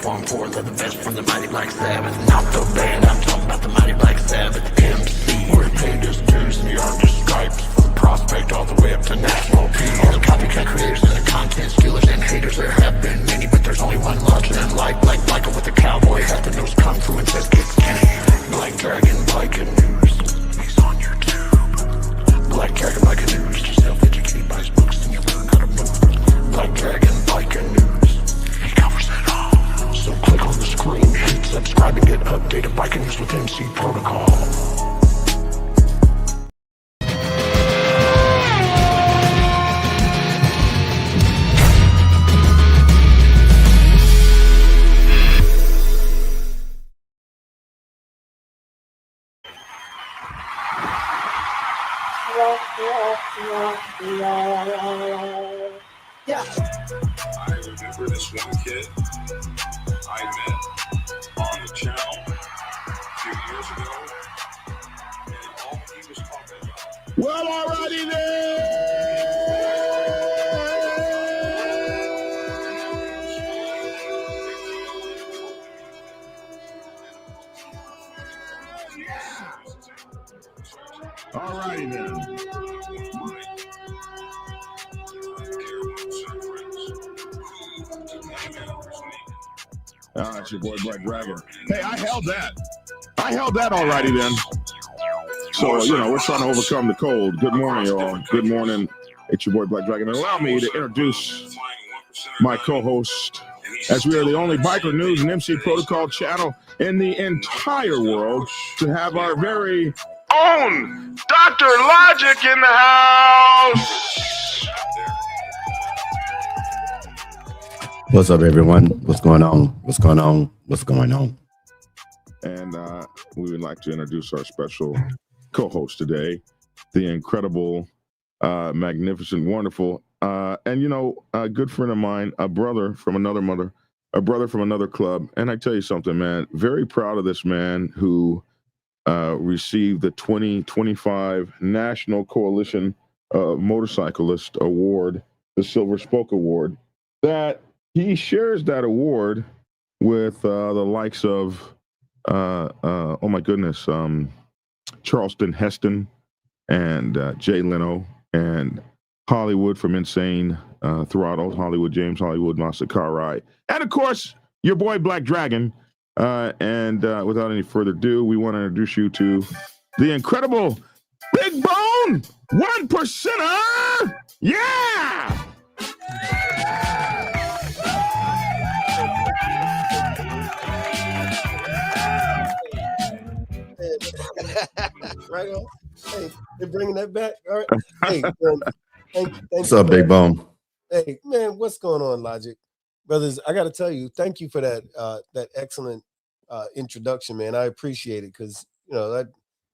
414, they're the best from the mighty Black Sabbath. Not the band, I'm talking about the mighty Black Sabbath. MC, we're paid his dues and he earned his stripes. From prospect all the way up to national peace. All the copycat creators and the content stealers and haters, there have been many, but there's only one larger than life. Like Michael with the cowboy hat, the nose kung fu and says get skinny. Black Dragon Biking News, he's on YouTube. Black Dragon Biking News, just self-educated by his books and you learn how to move. Black Dragon Biking News, he covers it all. So click on the screen, hit subscribe and get updated biking news with MC Protocol. Yeah. I remember this one kid I met on the channel a few years ago, and all he was talking about. Well, alrighty then. Alrighty then. It's your boy Black Dragon. Hey, I held that. Alrighty then. So, we're trying to overcome the cold. Good morning, y'all. Good morning. It's your boy Black Dragon. And allow me to introduce my co-host, as we are the only biker news and MC protocol channel in the entire world to have our very own Dr. Logic in the house. What's up, everyone? What's going on? And we would like to introduce our special co-host today, the incredible, magnificent, wonderful, and a good friend of mine, a brother from another mother, a brother from another club. And I tell you something, man, very proud of this man who received the 2025 National Coalition Motorcyclist Award, the Silver Spoke Award, that he shares that award with the likes of, oh my goodness, Charleston Heston and Jay Leno and Hollywood from Insane Throttle, Hollywood James, Hollywood Masakarai, and of course, your boy Black Dragon. And without any further ado, we want to introduce you to the incredible Big Bone 1%er. Yeah! Right on. Hey, they're bringing that back. All right. Hey, What's up, Big Bone? Hey, man, what's going on, Logic? Brothers, I got to tell you, thank you for that excellent introduction, man. I appreciate it because, I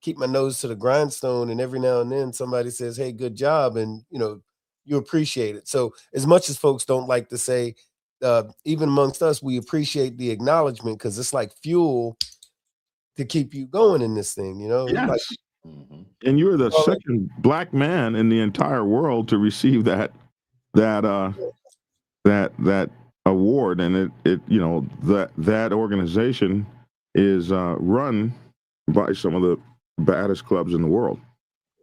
keep my nose to the grindstone and every now and then somebody says, hey, good job. And, you appreciate it. So as much as folks don't like to say, even amongst us, we appreciate the acknowledgement because it's like fuel to keep you going in this thing, Yes. Like, and you're the second Black man in the entire world to receive that award, and that organization is run by some of the baddest clubs in the world,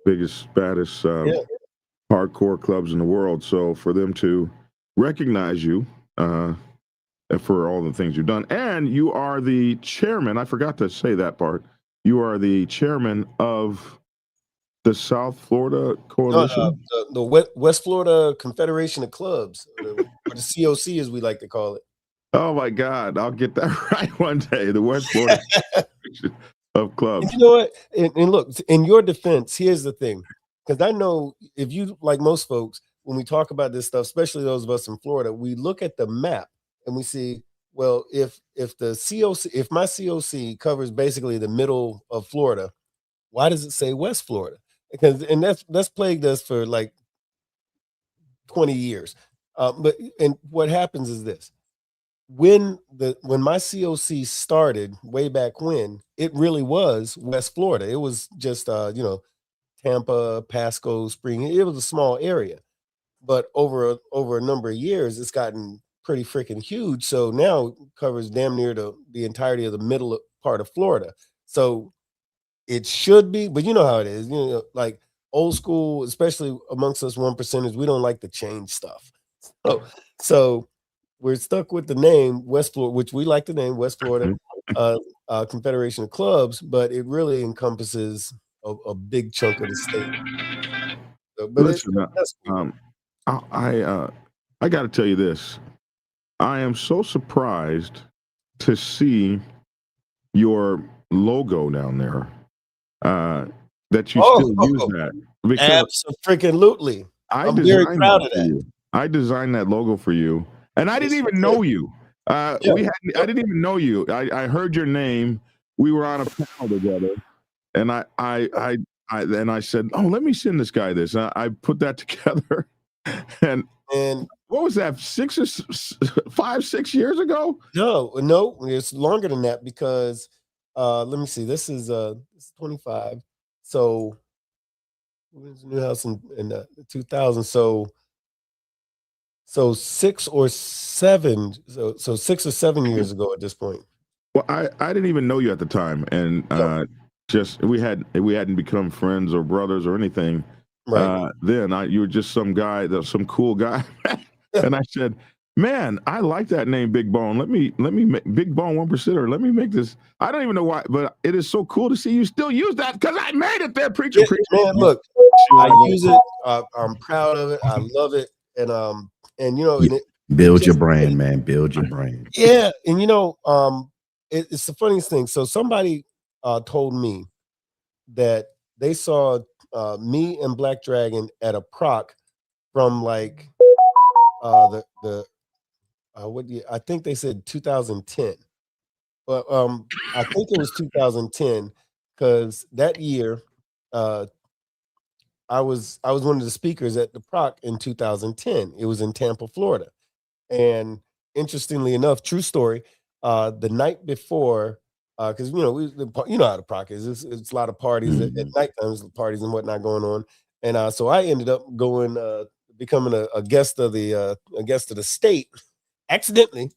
baddest hardcore clubs in the world. So for them to recognize you for all the things you've done, and you are the chairman, I forgot to say that part, you are the chairman of the South Florida Coalition? The West Florida Confederation of Clubs, or the COC as we like to call it. Oh my God, I'll get that right one day. The West Florida Confederation of Clubs. And you know what? And look, in your defense, here's the thing. Because I know if you, like most folks, when we talk about this stuff, especially those of us in Florida, we look at the map and we see, well, if the COC, if my COC covers basically the middle of Florida, why does it say West Florida? Because that's plagued us for like 20 years. But what happens is this: when my COC started way back when, it really was West Florida. It was just Tampa, Pasco, Spring. It was a small area, but over a number of years, it's gotten pretty freaking huge. So now it covers damn near the entirety of the middle part of Florida. So it should be, but you know how it is. You know, like old school, especially amongst us 1%ers, we don't like to change stuff. So we're stuck with the name West Florida, which we like the name West Florida Confederation of Clubs, but it really encompasses a big chunk of the state. So, but Listen, that's cool. I got to tell you this. I am so surprised to see your logo down there. That you still use that, because Absolutely. I'm very proud of that. I designed that logo for you, and I didn't even know you. I didn't even know you. I heard your name. We were on a panel together, and I said, "Oh, let me send this guy this." I put that together, and what was that? 6 years ago? No, it's longer than that because let me see. This is 25. So we was new house in 2000. So 6 or 7. So 6 or 7 years ago at this point. Well, I didn't even know you at the time, and just we hadn't become friends or brothers or anything. Right. Then you were just some guy, some cool guy, and I said, "Man, I like that name, Big Bone. Let me make Big Bone 1%er. Let me make this." I don't even know why, but it is so cool to see you still use that, because I made it there, preacher. Man, look, I use it. I'm proud of it. I love it, and you know, and build your brand, man. Build your brand. Yeah, and you know, it's the funniest thing. So somebody told me that they saw me and Black Dragon at a proc from like I think they said 2010, but I think it was 2010 because that year I was one of the speakers at the proc in 2010. It was in Tampa, Florida, and interestingly enough, true story, the night before, because you know how the proc is. It's a lot of parties at night times, parties and whatnot going on, and so I ended up going, becoming a guest of the state, accidentally,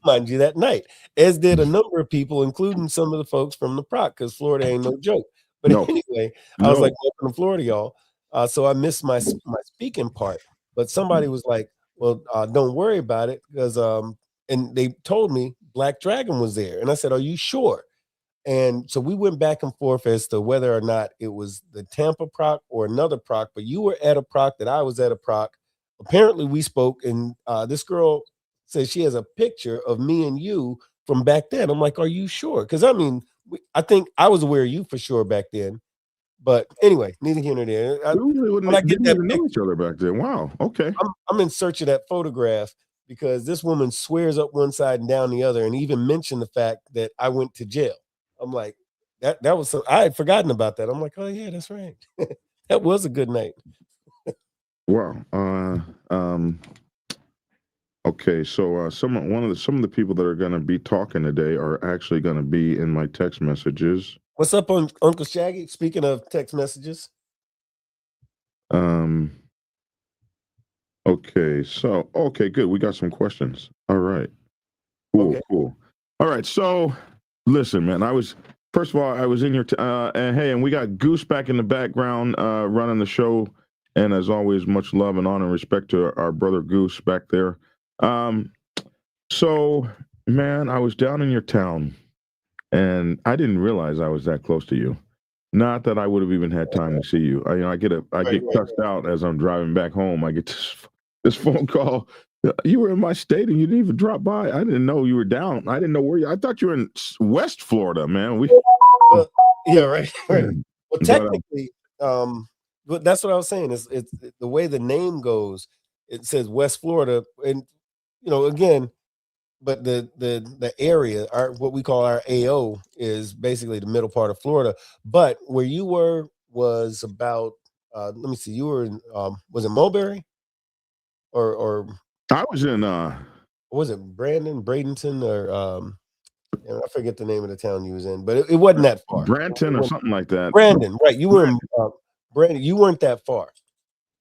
mind you, that night, as did a number of people, including some of the folks from the proc, because Florida ain't no joke. But anyway, I was like, welcome to Florida, y'all. So I missed my speaking part, but somebody was like, well, don't worry about it, because and they told me Black Dragon was there, and I said, are you sure? And so we went back and forth as to whether or not it was the Tampa proc or another proc, but you were at a proc that I was at a proc. Apparently we spoke, and this girl says she has a picture of me and you from back then. I'm like, are you sure? Because I mean, I think I was aware of you for sure back then. But anyway, neither here nor there. When I get that picture, know each other back then. Wow. Okay. I'm in search of that photograph because this woman swears up one side and down the other, and even mentioned the fact that I went to jail. I'm like, that was I had forgotten about that. I'm like, oh yeah, that's right. That was a good night. Wow. Okay, so some of the people that are going to be talking today are actually going to be in my text messages. What's up, Uncle Shaggy? Speaking of text messages. Okay, good. We got some questions. All right. Cool. All right. So listen, man, first of all, I was in your and we got Goose back in the background running the show, and as always, much love and honor and respect to our brother Goose back there. So man, I was down in your town, and I didn't realize I was that close to you. Not that I would have even had time to see you. I get cussed out as I'm driving back home. I get this phone call. You were in my state and you didn't even drop by. I didn't know you were down. I didn't know where I thought you were in West Florida, man. Yeah, right. Well, technically, but that's what I was saying. It's the way the name goes. It says West Florida, and again, but the area, what we call our AO, is basically the middle part of Florida. But where you were was about let me see, you were in was it Mulberry? Or I was in was it Bradenton, or I forget the name of the town you was in, but it wasn't that far. Branton or something like that. Brandon, right? You were in Brandon. You weren't that far.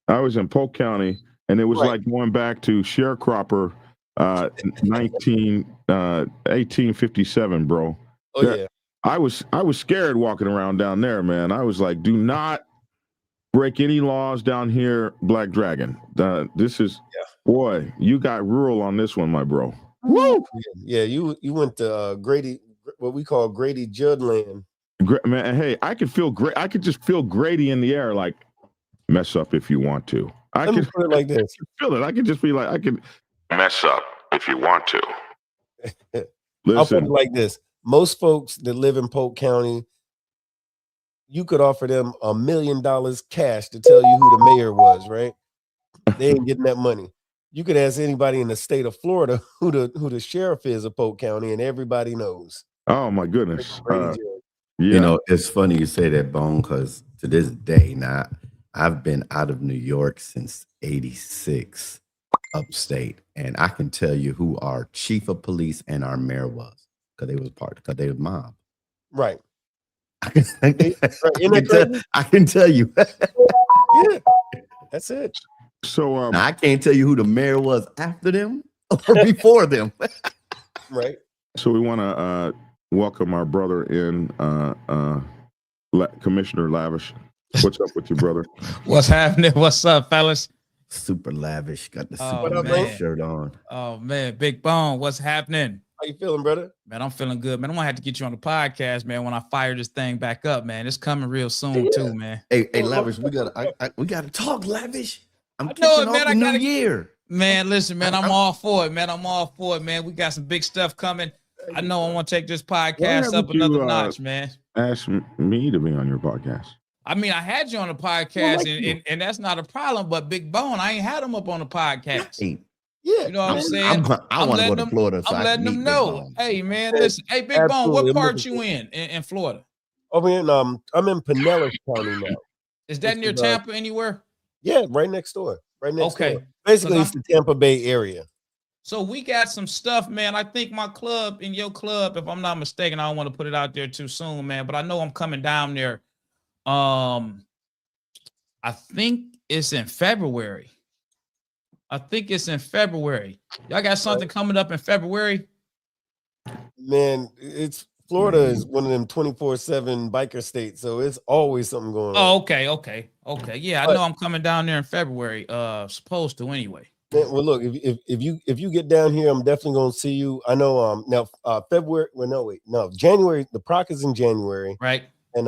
I was in Polk County, and it was like going back to Sharecropper 1857, bro. Oh yeah. I was scared walking around down there, man. I was like, do not break any laws down here, Black Dragon. This is boy, you got rural on this one, my bro. Woo! Yeah, you went to Grady, what we call Grady Judd land. Man, hey, I could feel great. I could just feel Grady in the air, like mess up if you want to. Let me put it like this. Feel it. I could just be like, I could mess up if you want to. I'll put it like this. Most folks that live in Polk County, you could offer them $1 million cash to tell you who the mayor was, right? They ain't getting that money. You could ask anybody in the state of Florida who the sheriff is of Polk County, and everybody knows. Oh my goodness. Yeah. You know, it's funny you say that, Bone, because to this day now, I've been out of New York since '86, upstate, and I can tell you who our chief of police and our mayor was, because they was they was mob. Right. I can tell you. Yeah, that's it. So now, I can't tell you who the mayor was after them or before them. Right. So we want to welcome our brother in, Commissioner Lavish. What's up with you, brother? What's happening? What's up, fellas? Super lavish. Got the Oh, super man. shirt on. Oh man, Big Bone, what's happening? How you feeling, brother? Man, I'm feeling good, man. I'm gonna have to get you on the podcast, man, when I fire this thing back up, man. It's coming real soon too, man. Hey, Lavish, we gotta talk, Lavish. I'm I know kicking it, off man. the I new gotta- year. Man, listen, man, I'm all for it, man. I'm all for it, man. We got some big stuff coming. I know I want to take this podcast up haven't you, another notch, man. Ask me to be on your podcast. I mean, I had you on the podcast, and that's not a problem. But Big Bone, I ain't had him up on the podcast. Hey, Yeah. You know what I'm saying? I want to go letting to them- Florida. So I'm I letting can them meet know. Big Bone. Hey, man, listen. Hey, Big Bone, Absolutely. what I'm part looking you in Florida? I'm in Pinellas County now. Is that This near is, Tampa anywhere? Yeah, right next door. Right next Okay. door. Basically, 'Cause it's the Tampa Bay area. So we got some stuff, man. I think my club and your club, if I'm not mistaken, I don't want to put it out there too soon, man. But I know I'm coming down there. I think it's in February. Y'all got something coming up in February? Man, it's Florida is one of them 24/7 biker states, so it's always something going on. Oh, okay. Yeah, I But- know I'm coming down there in February. Supposed to anyway. Man, well, look, if you get down here, I'm definitely gonna see you. I know now February. Well, no, January. The Proc is in January, Right. and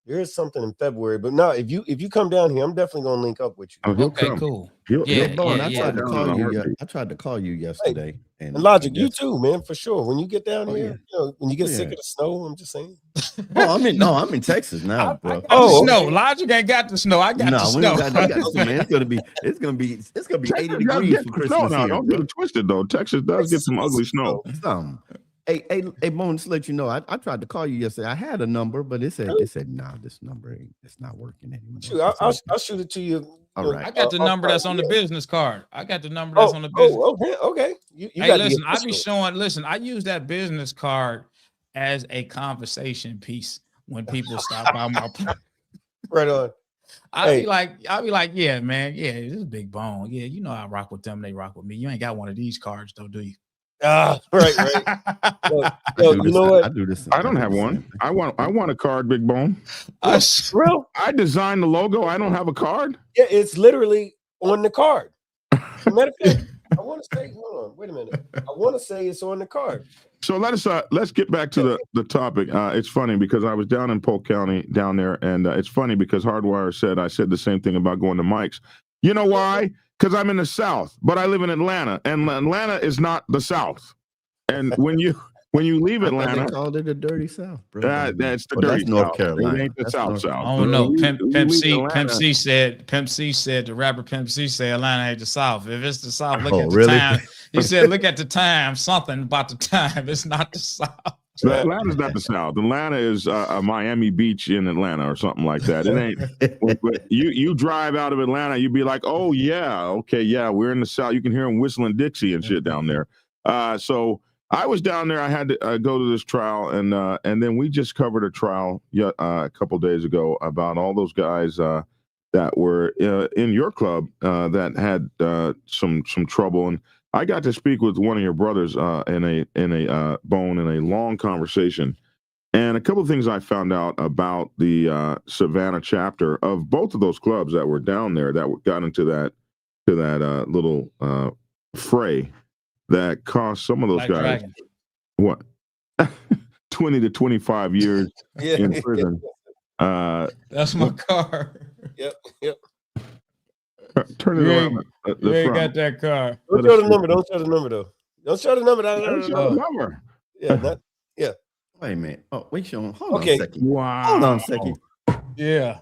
there is something in February. But no, if you come down here, I'm definitely gonna link up with you. Oh, he'll Okay, come. cool. He'll Yeah, Big Bone, I tried to yeah. call you. Heartbeat. I tried to call you yesterday. And Logic, I you guess- too, man, for sure. When you get down Oh, here, yeah. you know, when you get Oh, sick yeah. of the snow, I'm just saying. I'm in Texas now, I bro. got Oh, the snow. okay. Logic ain't got the snow. I got the we snow. got man. It's gonna be 80 degrees for Snow Christmas now. here. Don't get it twisted though. Texas does get some ugly snow. Hey, Bone, just to let you know, I tried to call you yesterday. I had a number, but it said nah, this number it's not working anymore. Shoot, I'll shoot it to you. All right. I got the I'll number that's on the yeah. business card. I got the number that's on the business. Okay. You Hey, got the listen, I be official. showing. Listen, I use that business card as a conversation piece when people stop by my. Right on. I'll Hey. be like, yeah, man, yeah, this is Big Bone. Yeah, you know I rock with them. They rock with me. You ain't got one of these cards, though, do you? Right. Yo, you know what? I do this. I don't have one. I want a card, Big Bone. Real? I designed the logo. I don't have a card. Yeah, it's literally on the card. Matter of fact, I want to say, hold on, wait a minute. I want to say it's on the card. So let's get back to the topic. It's funny because I was down in Polk County down there, and it's funny because Hardwire said I said the same thing about going to Mike's. You know why? Because I'm in the South, but I live in Atlanta, and Atlanta is not the South. And when you leave Atlanta, they called it a dirty South, bro. that's the Oh, dirty that's North South. Carolina. It ain't the That's South North- South. Oh no, You Pimp leave C Atlanta- Pimp C said the rapper Pimp C said Atlanta ain't the South. If it's the South, look Oh, at the really? time. He said, look at the time. Something about the time. It's not the South. Atlanta's not the South. Atlanta is a Miami Beach in Atlanta or something like that. It ain't. But you drive out of Atlanta, you'd be like, oh yeah, okay, yeah, we're in the South. You can hear them whistling Dixie and shit down there. So I was down there. I had to go to this trial, and then we just covered a trial a couple days ago about all those guys that were in your club that had some trouble. And I got to speak with one of your brothers in a long conversation, and a couple of things I found out about the Savannah chapter of both of those clubs that were down there that got into that little fray that cost some of those Black guys Dragon. what 20 to 25 years in prison. That's my car. Yep. Turn it You around. ain't, The you ain't front. got that car. Don't show the number. Don't show the number though. Don't show the number. Don't show the number. Yeah, not yeah. Wait a minute. Oh, wait, Sean. Hold on Okay. a second. Wow. Hold on a second. Yeah.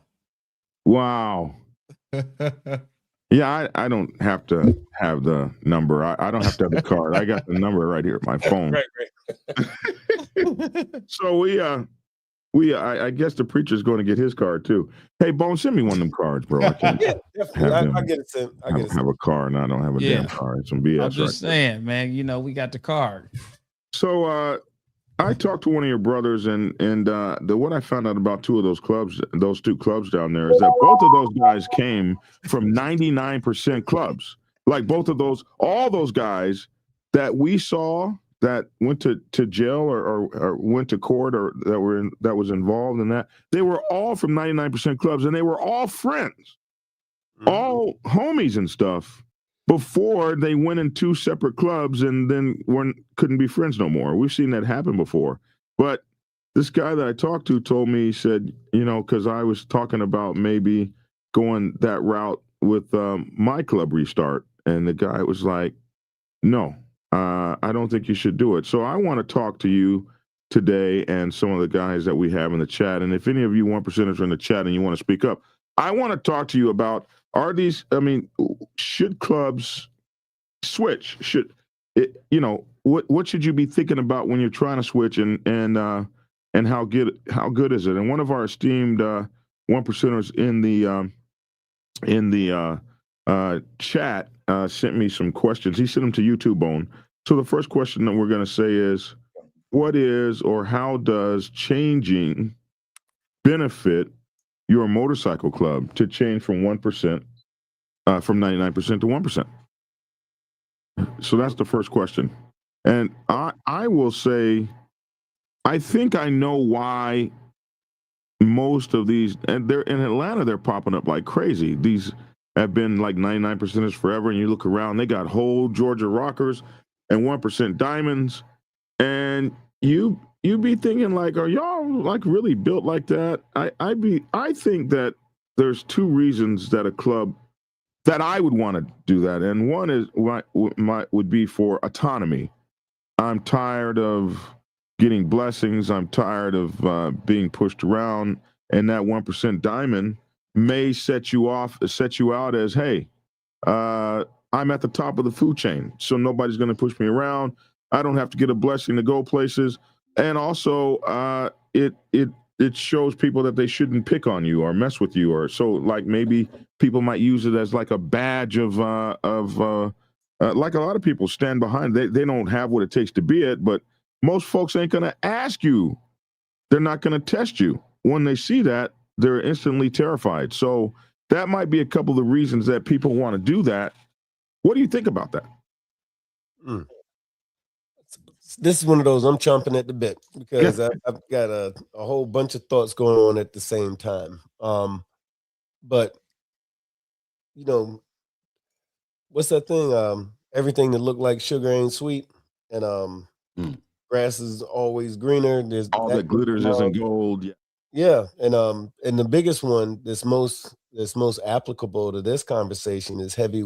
Wow. Yeah, I don't have to have the number. I don't have to have the card. I got the number right here at my phone. Right. So I guess the preacher's going to get his card too. Hey, Bone, send me one of them cards, bro. I can't Yeah, definitely. I get it sent. I get it sent. have a car and I don't have a damn car. It's some BS. I'm just saying, man, you know, we got the card. So I talked to one of your brothers, and what I found out about two of those clubs, those two clubs down there, is that both of those guys came from 99% clubs. Like both of those, all those guys that we saw that went to jail or went to court or that was involved in that, they were all from 99% clubs, and they were all friends, all homies and stuff, before they went in two separate clubs and then couldn't be friends no more. We've seen that happen before. But this guy that I talked to told me, he said, you know, because I was talking about maybe going that route with my club restart, and the guy was like, no, I don't think you should do it. So I want to talk to you today and some of the guys that we have in the chat. And if any of you 1%ers are in the chat and you want to speak up, I want to talk to you about, should clubs switch? Should it, you know, what should you be thinking about when you're trying to switch, and how good is it? And one of our esteemed 1%ers in the chat sent me some questions. He sent them to YouTube, Bone. So the first question that we're going to say is, what is or how does changing benefit your motorcycle club to change from 1%, from 99% to 1%? So that's the first question. And I will say, I think I know why most of these, and they're in Atlanta, they're popping up like crazy. These have been like 99%ers forever, and you look around, they got whole Georgia Rockers and 1% Diamonds, and you be thinking like, are y'all like really built like that? I think that there's two reasons that a club that I would want to do that, and one is would be for autonomy. I'm tired of getting blessings. I'm tired of being pushed around, and that 1% Diamond may set you out as, hey, I'm at the top of the food chain, so nobody's going to push me around. I don't have to get a blessing to go places, and also it shows people that they shouldn't pick on you or mess with you, or so like maybe people might use it as like a badge of like a lot of people stand behind. They don't have what it takes to be it, but most folks ain't going to ask you. They're not going to test you. When they see that, they're instantly terrified. So that might be a couple of the reasons that people want to do that. What do you think about that? This is one of those I'm chomping at the bit because I've got a whole bunch of thoughts going on at the same time. But you know, what's that thing? Everything that looked like sugar ain't sweet, and grass is always greener. There's all that glitters isn't gold. Yeah, and the biggest one that's most applicable to this conversation is heavy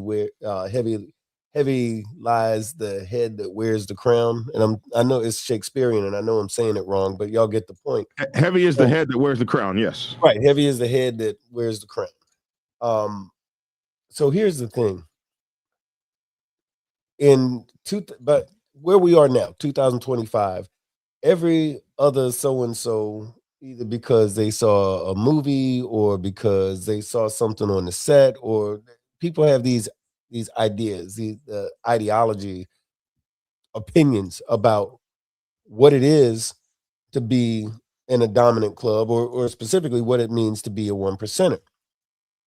lies the head that wears the crown. And I know it's Shakespearean, and I know I'm saying it wrong, but y'all get the point. Heavy is the head that wears the crown. Yes, right. Heavy is the head that wears the crown. So here's the thing. But where we are now, 2025, every other so-and-so, either because they saw a movie or because they saw something on the set, or people have these ideas, these ideology, opinions about what it is to be in a dominant club, or specifically what it means to be a 1%er.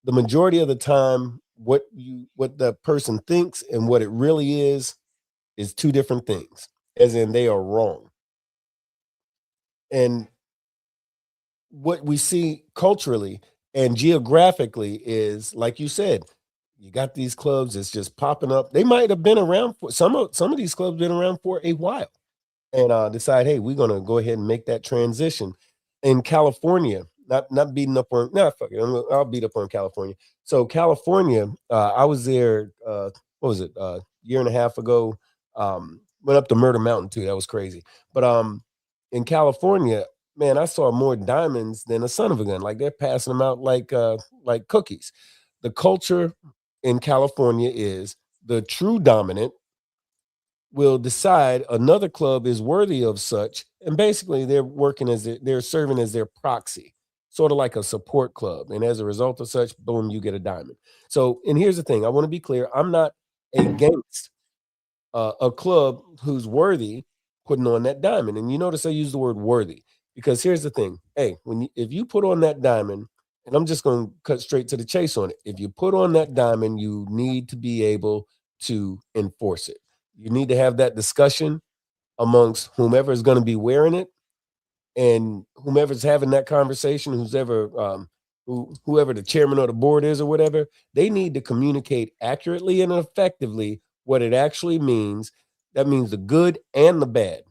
The majority of the time, what the person thinks and what it really is is two different things, as in they are wrong. And what we see culturally and geographically is, like you said, you got these clubs that's just popping up. They might have been around for some of these clubs been around for a while, and decide, hey, we're gonna go ahead and make that transition. In California, not beating up on, nah, fuck it, I'll beat up on California. So California, I was there. What was it? Year and a half ago. Went up to Murder Mountain too. That was crazy. But in California, man, I saw more diamonds than a son of a gun. Like they're passing them out like cookies. The culture in California is the true dominant will decide another club is worthy of such, and basically they're working as they're serving as their proxy, sort of like a support club. And as a result of such, boom, you get a diamond. So, and here's the thing: I want to be clear. I'm not against a club who's worthy putting on that diamond. And you notice I use the word worthy because here's the thing: hey, if you put on that diamond, and I'm just going to cut straight to the chase on it. If you put on that diamond, you need to be able to enforce it. You need to have that discussion amongst whomever is going to be wearing it, and whomever's having that conversation, whoever the chairman of the board is or whatever. They need to communicate accurately and effectively what it actually means. That means the good and the bad.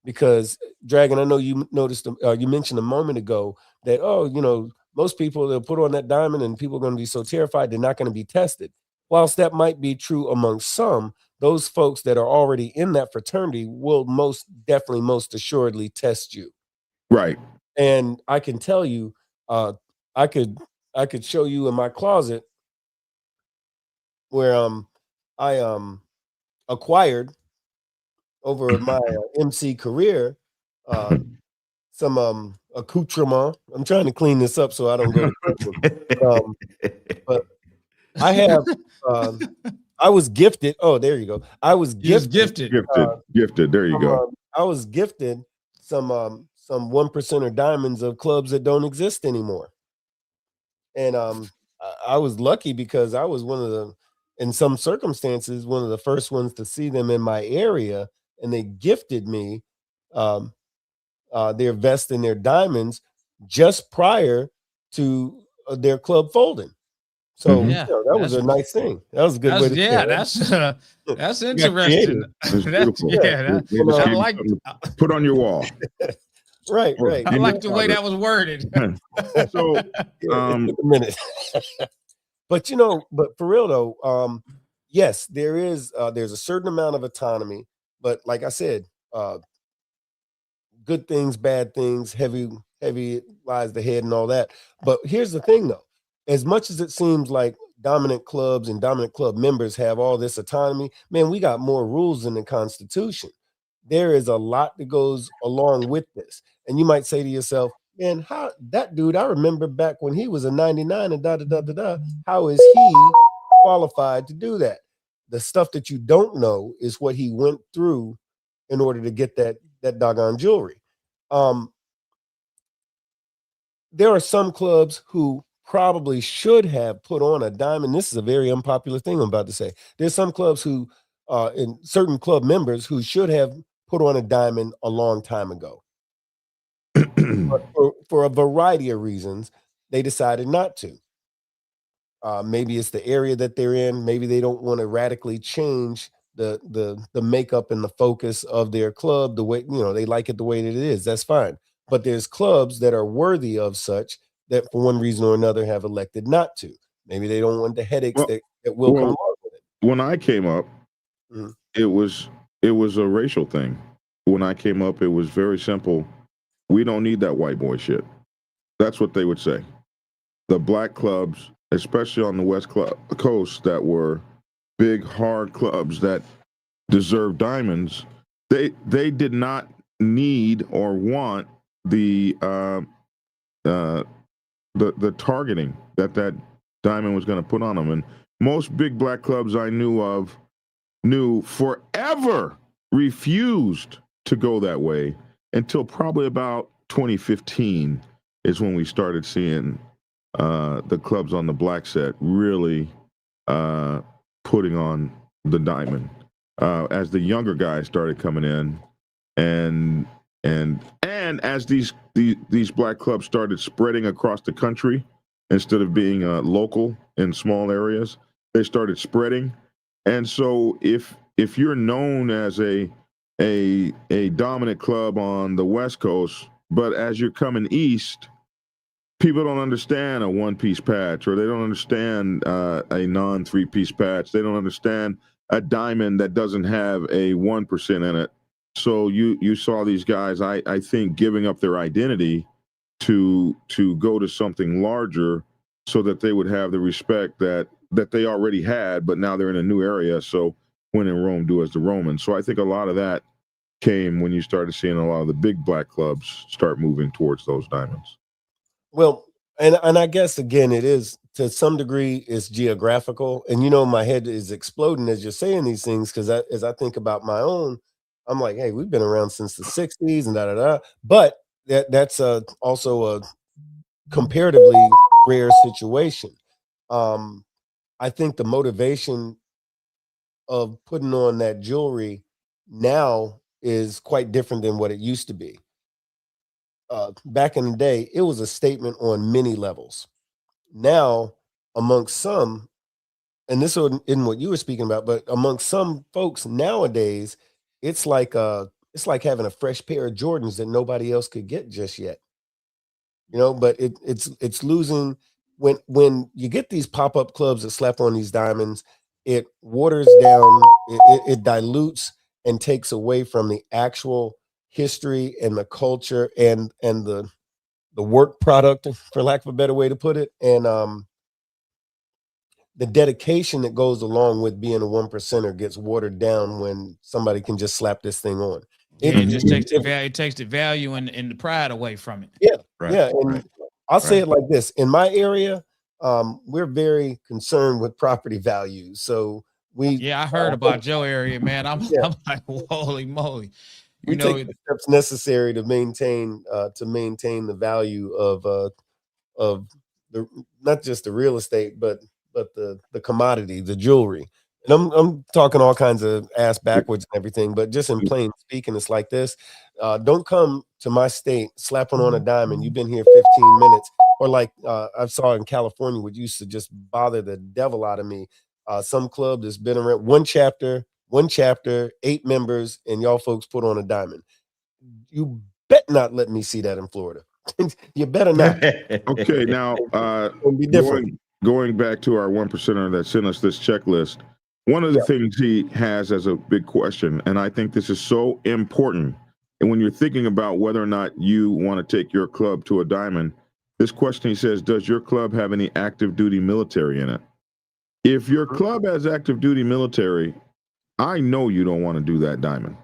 Because Dragon, I know you noticed, you mentioned a moment ago that, most people, they'll put on that diamond and people are going to be so terrified they're not going to be tested. Whilst that might be true among some, those folks that are already in that fraternity will most assuredly test you. Right. And I can tell you, I could show you in my closet where I acquired over my MC career some accoutrement. I'm trying to clean this up so I don't go to but I have I was gifted. Oh, there you go. I was gifted. Gifted. There you go. I was gifted some 1%er diamonds of clubs that don't exist anymore. And I was lucky because I was in some circumstances, one of the first ones to see them in my area, and they gifted me their vest and their diamonds just prior to their club folding. So Yeah, that was a nice thing. That was a good way to say it. That's interesting. I like put on your wall. Right. I like the way that was worded. So a minute. But for real though, yes, there's a certain amount of autonomy, but like I said, good things, bad things, heavy lies the head and all that. But here's the thing though, as much as it seems like dominant clubs and dominant club members have all this autonomy, man, we got more rules in the Constitution. There is a lot that goes along with this. And you might say to yourself, man, how that dude, I remember back when he was a 99 and how is he qualified to do that? The stuff that you don't know is what he went through in order to get that doggone jewelry. There are some clubs who probably should have put on a diamond. This is a very unpopular thing I'm about to say. There's some clubs who, and certain club members who should have put on a diamond a long time ago. But for a variety of reasons, they decided not to. Maybe it's the area that they're in. Maybe they don't want to radically change the makeup and the focus of their club the way, they like it the way that it is. That's fine. But there's clubs that are worthy of such that for one reason or another have elected not to. Maybe they don't want the headaches that will come along with it. When I came up, it was a racial thing. When I came up, it was very simple. We don't need that white boy shit. That's what they would say. The black clubs, especially on the West Coast, that were big, hard clubs that deserve diamonds, they did not need or want the targeting that diamond was going to put on them. And most big black clubs I knew forever refused to go that way until probably about 2015 is when we started seeing the clubs on the black set really putting on the diamond. as the younger guys started coming in, and as these black clubs started spreading across the country instead of being local in small areas, they started spreading. And so if you're known as a dominant club on the West Coast, but as you're coming east, people don't understand a one-piece patch, or they don't understand a non-three-piece patch. They don't understand a diamond that doesn't have a 1% in it. So you saw these guys, I think, giving up their identity to go to something larger, so that they would have the respect that they already had, but now they're in a new area. So when in Rome, do as the Romans. So I think a lot of that came when you started seeing a lot of the big black clubs start moving towards those diamonds. Well, and I guess again, it is to some degree it's geographical, and my head is exploding as you're saying these things, because as I think about my own, I'm like, hey, we've been around since the '60s and da da da. But that's also a comparatively rare situation. I think the motivation of putting on that jewelry now is quite different than what it used to be. Back in the day, it was a statement on many levels. Now, amongst some, and this isn't what you were speaking about, but amongst some folks nowadays, it's like having a fresh pair of Jordans that nobody else could get just yet. But it's losing when you get these pop-up clubs that slap on these diamonds. It waters down, it dilutes and takes away from the actual history and the culture and the work product, for lack of a better way to put it, and the dedication that goes along with being a one percenter gets watered down when somebody can just slap this thing on. Yeah, it just takes the value, and the pride away from it. Yeah, Right, yeah, and right, I'll say right. it like this: in my area, we're very concerned with property values. So Yeah, I heard about your area, man. I'm yeah, I'm like, holy moly. we You take know, the steps necessary to maintain the value of the not just the real estate, but the commodity, the jewelry. And I'm talking all kinds of ass backwards and everything, but just in plain speaking, it's like this. Don't come to my state slapping on a diamond. You've been here 15 minutes, or like I saw in California, which used to just bother the devil out of me. Some club that's been around one chapter, 8 members, and y'all folks put on a diamond. You bet not let me see that in Florida. You better not. Okay, now It'll be different. going back to our one percenter that sent us this checklist. One of the Yeah. things he has as a big question, and I think this is so important, and when you're thinking about whether or not you want to take your club to a diamond, this question he says, does your club have any active duty military in it? If your club has active duty military, I know you don't want to do that diamond.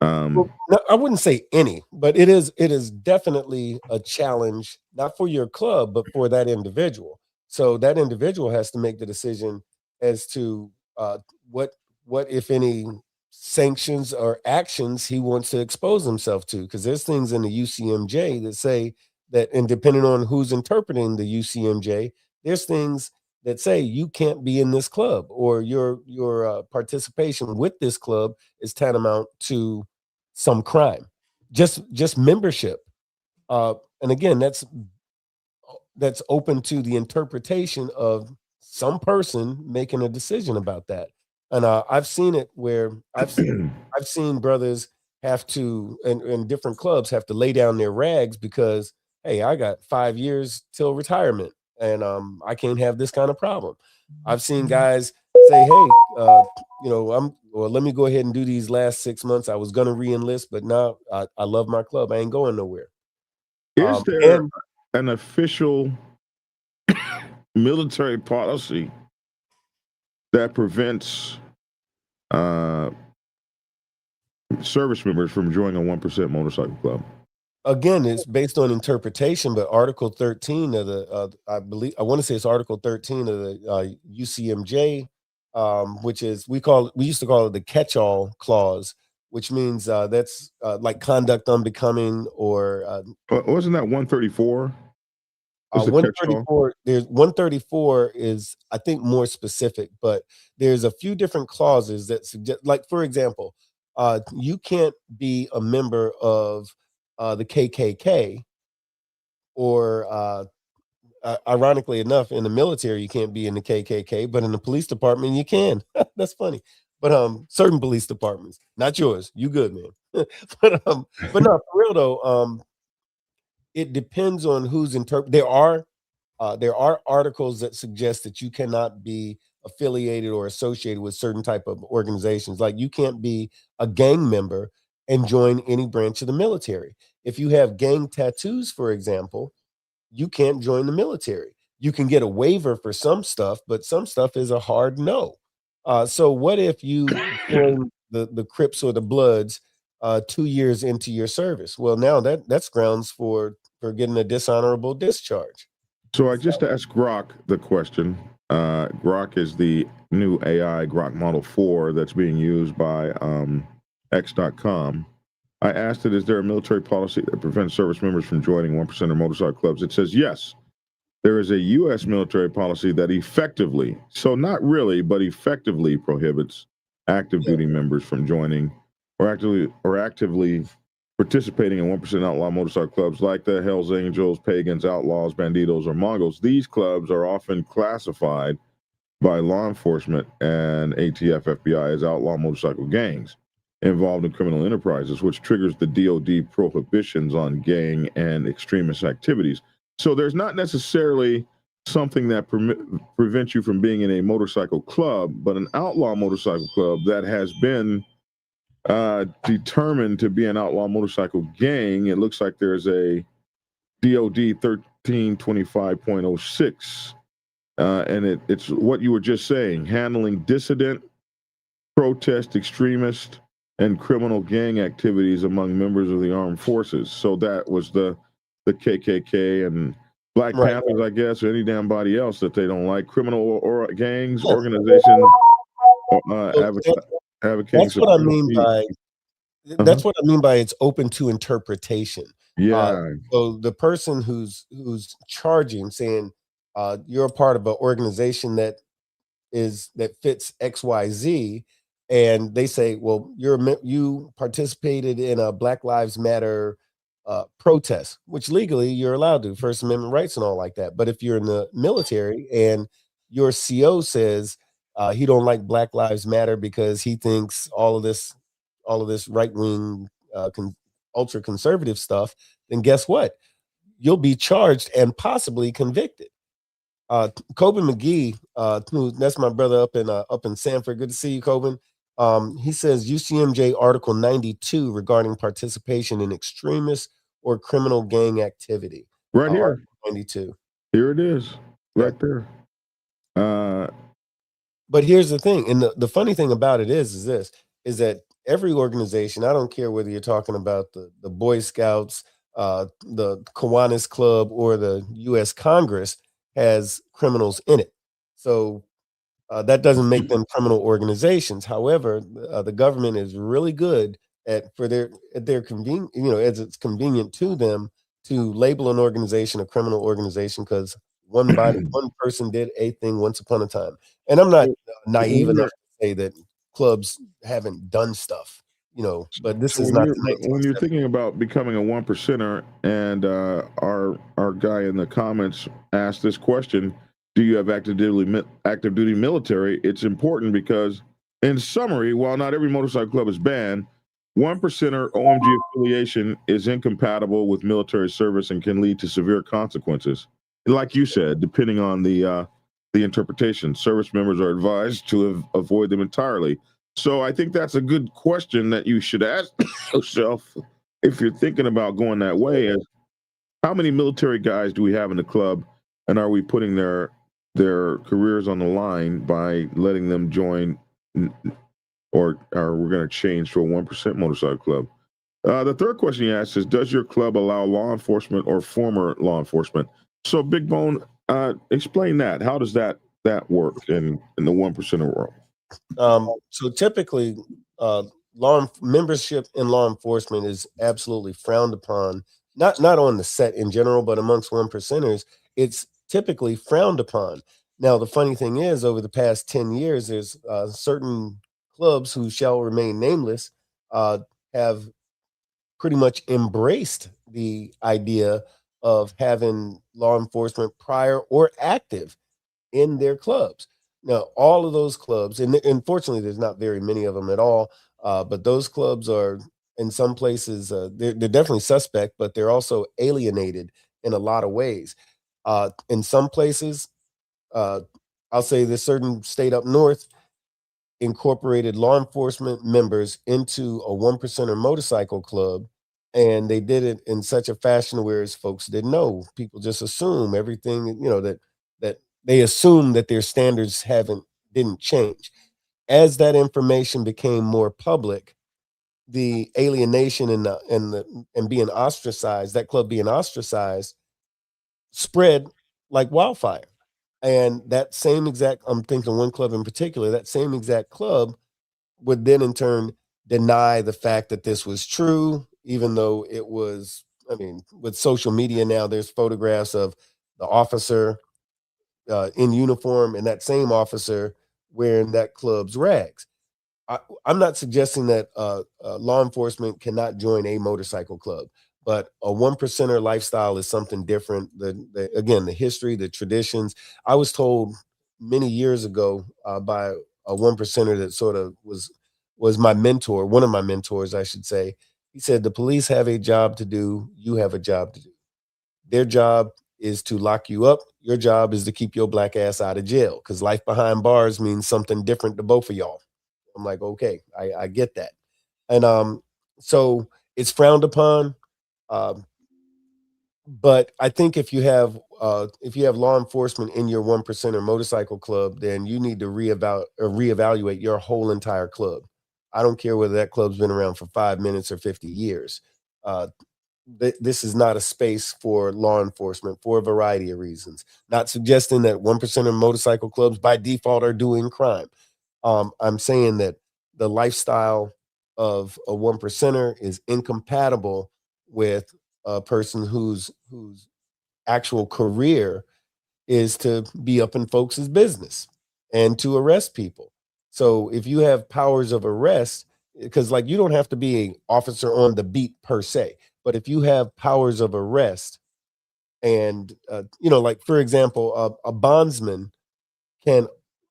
Well, no, I wouldn't say any, but it is definitely a challenge, not for your club, but for that individual. So that individual has to make the decision as to what if any sanctions or actions he wants to expose himself to. Because there's things in the UCMJ that say that, and depending on who's interpreting the UCMJ, there's things that say you can't be in this club, or your participation with this club is tantamount to some crime. Just membership. And again, that's open to the interpretation of some person making a decision about that. And I've seen it where I've seen brothers have to, and different clubs have to lay down their rags because, hey, I got 5 years till retirement, and I can't have this kind of problem. I've seen guys say, hey, let me go ahead and do these last 6 months. I was gonna re-enlist, but now I love my club. I ain't going nowhere. Is there And an official military policy that prevents uh, service members from joining a 1% motorcycle club? again, it's based on interpretation, but Article 13 of I want to say it's Article 13 of the UCMJ, which is we used to call it the catch-all clause, which means that's like conduct unbecoming or Wasn't that 134? What's the catch-all? 134, there's 134 is, I think, more specific, but there's a few different clauses that suggest, like, for example, you can't be a member of the KKK, or ironically enough, in the military, you can't be in the KKK, but in the police department, you can. That's funny. But certain police departments, not yours. You good, man. But no, for real though, it depends on who's there are articles that suggest that you cannot be affiliated or associated with certain type of organizations. Like, you can't be a gang member and join any branch of the military. If you have gang tattoos, for example, you can't join the military. You can get a waiver for some stuff, but some stuff is a hard no. So what if you join the Crips or the Bloods 2 years into your service? Well, now that's grounds for getting a dishonorable discharge. So I just asked Grok the question. Grok is the new AI Grok Model 4 that's being used by X.com. I asked it, is there a military policy that prevents service members from joining 1% or motorcycle clubs? It says yes. There is a U.S. military policy that effectively, so not really, but effectively prohibits active duty members from joining or actively participating in 1% outlaw motorcycle clubs like the Hells Angels, Pagans, Outlaws, Banditos, or Mongols. These clubs are often classified by law enforcement and ATF, FBI as outlaw motorcycle gangs involved in criminal enterprises, which triggers the DOD prohibitions on gang and extremist activities. So there's not necessarily something that prevents you from being in a motorcycle club, but an outlaw motorcycle club that has been determined to be an outlaw motorcycle gang. It looks like there's a DOD 1325.06, and it's what you were just saying: handling dissident, protest, extremist, and criminal gang activities among members of the armed forces. So that was the KKK and Black Panthers, I guess, or any damn body else that they don't like. Criminal or gangs, organizations, advocating. That's what I mean by that's what I mean by it's open to interpretation. Yeah. So the person who's charging, saying you're a part of an organization that fits XYZ, and they say, well, you participated in a Black Lives Matter protest, which legally you're allowed to, First Amendment rights and all like that. But if you're in the military and your CO says he don't like Black Lives Matter because he thinks all of this right wing ultra conservative stuff, then guess what? You'll be charged and possibly convicted. Coben McGee, that's my brother up in Sanford. Good to see you, Coben. He says UCMJ Article 92 regarding participation in extremist or criminal gang activity. Right here. Article 92. Here it is. Right there. But here's the thing, and the funny thing about it is that every organization, I don't care whether you're talking about the Boy Scouts, the Kiwanis Club, or the U.S. Congress, has criminals in it. So that doesn't make them criminal organizations. However, the government is really good at their convenient, as it's convenient to them to label an organization a criminal organization because one person did a thing once upon a time. And I'm not naive enough to say that clubs haven't done stuff, but this is not when you're thinking about becoming a 1%er, and our guy in the comments asked this question: do you have active duty military? It's important because, in summary, while not every motorcycle club is banned, 1%er OMG affiliation is incompatible with military service and can lead to severe consequences. Like you said, depending on the interpretation, service members are advised to avoid them entirely. So I think that's a good question that you should ask yourself if you're thinking about going that way: is how many military guys do we have in the club, and are we putting their careers on the line by letting them join, or are we going to change to a 1% motorcycle club? The third question he asks is, does your club allow law enforcement or former law enforcement? So Big Bone, explain that. How does that work in the 1%er world? So typically, membership in law enforcement is absolutely frowned upon, not on the set in general, but amongst 1%ers. it's typically frowned upon. Now, the funny thing is, over the past 10 years, there's certain clubs who shall remain nameless have pretty much embraced the idea of having law enforcement prior or active in their clubs. Now, all of those clubs, and unfortunately, there's not very many of them at all, but those clubs are in some places, they're definitely suspect, but they're also alienated in a lot of ways. In some places, uh, I'll say this certain state up north incorporated law enforcement members into a one percenter motorcycle club, and they did it in such a fashion where as folks didn't know. People just assume everything, that they assume that their standards haven't didn't change. As that information became more public, the alienation and being ostracized, that club being ostracized, spread like wildfire. And that same exact, I'm thinking one club in particular, that same exact club would then in turn deny the fact that this was true, even though it was. I mean, with social media now, there's photographs of the officer in uniform and that same officer wearing that club's rags. I'm not suggesting that law enforcement cannot join a motorcycle club, but a one percenter lifestyle is something different. Again, the history, the traditions. I was told many years ago by a one percenter that sort of was my mentor, one of my mentors, I should say. He said the police have a job to do. You have a job to do. Their job is to lock you up. Your job is to keep your black ass out of jail because life behind bars means something different to both of y'all. I'm like, okay, I get that. And so it's frowned upon. Um, but I think if you have law enforcement in your one percenter motorcycle club, then you need to reevaluate your whole entire club. I don't care whether that club's been around for 5 minutes or 50 years. Uh, this is not a space for law enforcement for a variety of reasons. Not suggesting that one percenter motorcycle clubs by default are doing crime. I'm saying that the lifestyle of a one percenter is incompatible with a person whose actual career is to be up in folks' business and to arrest people. So if you have powers of arrest, because like you don't have to be an officer on the beat per se, but if you have powers of arrest and like for example, a bondsman can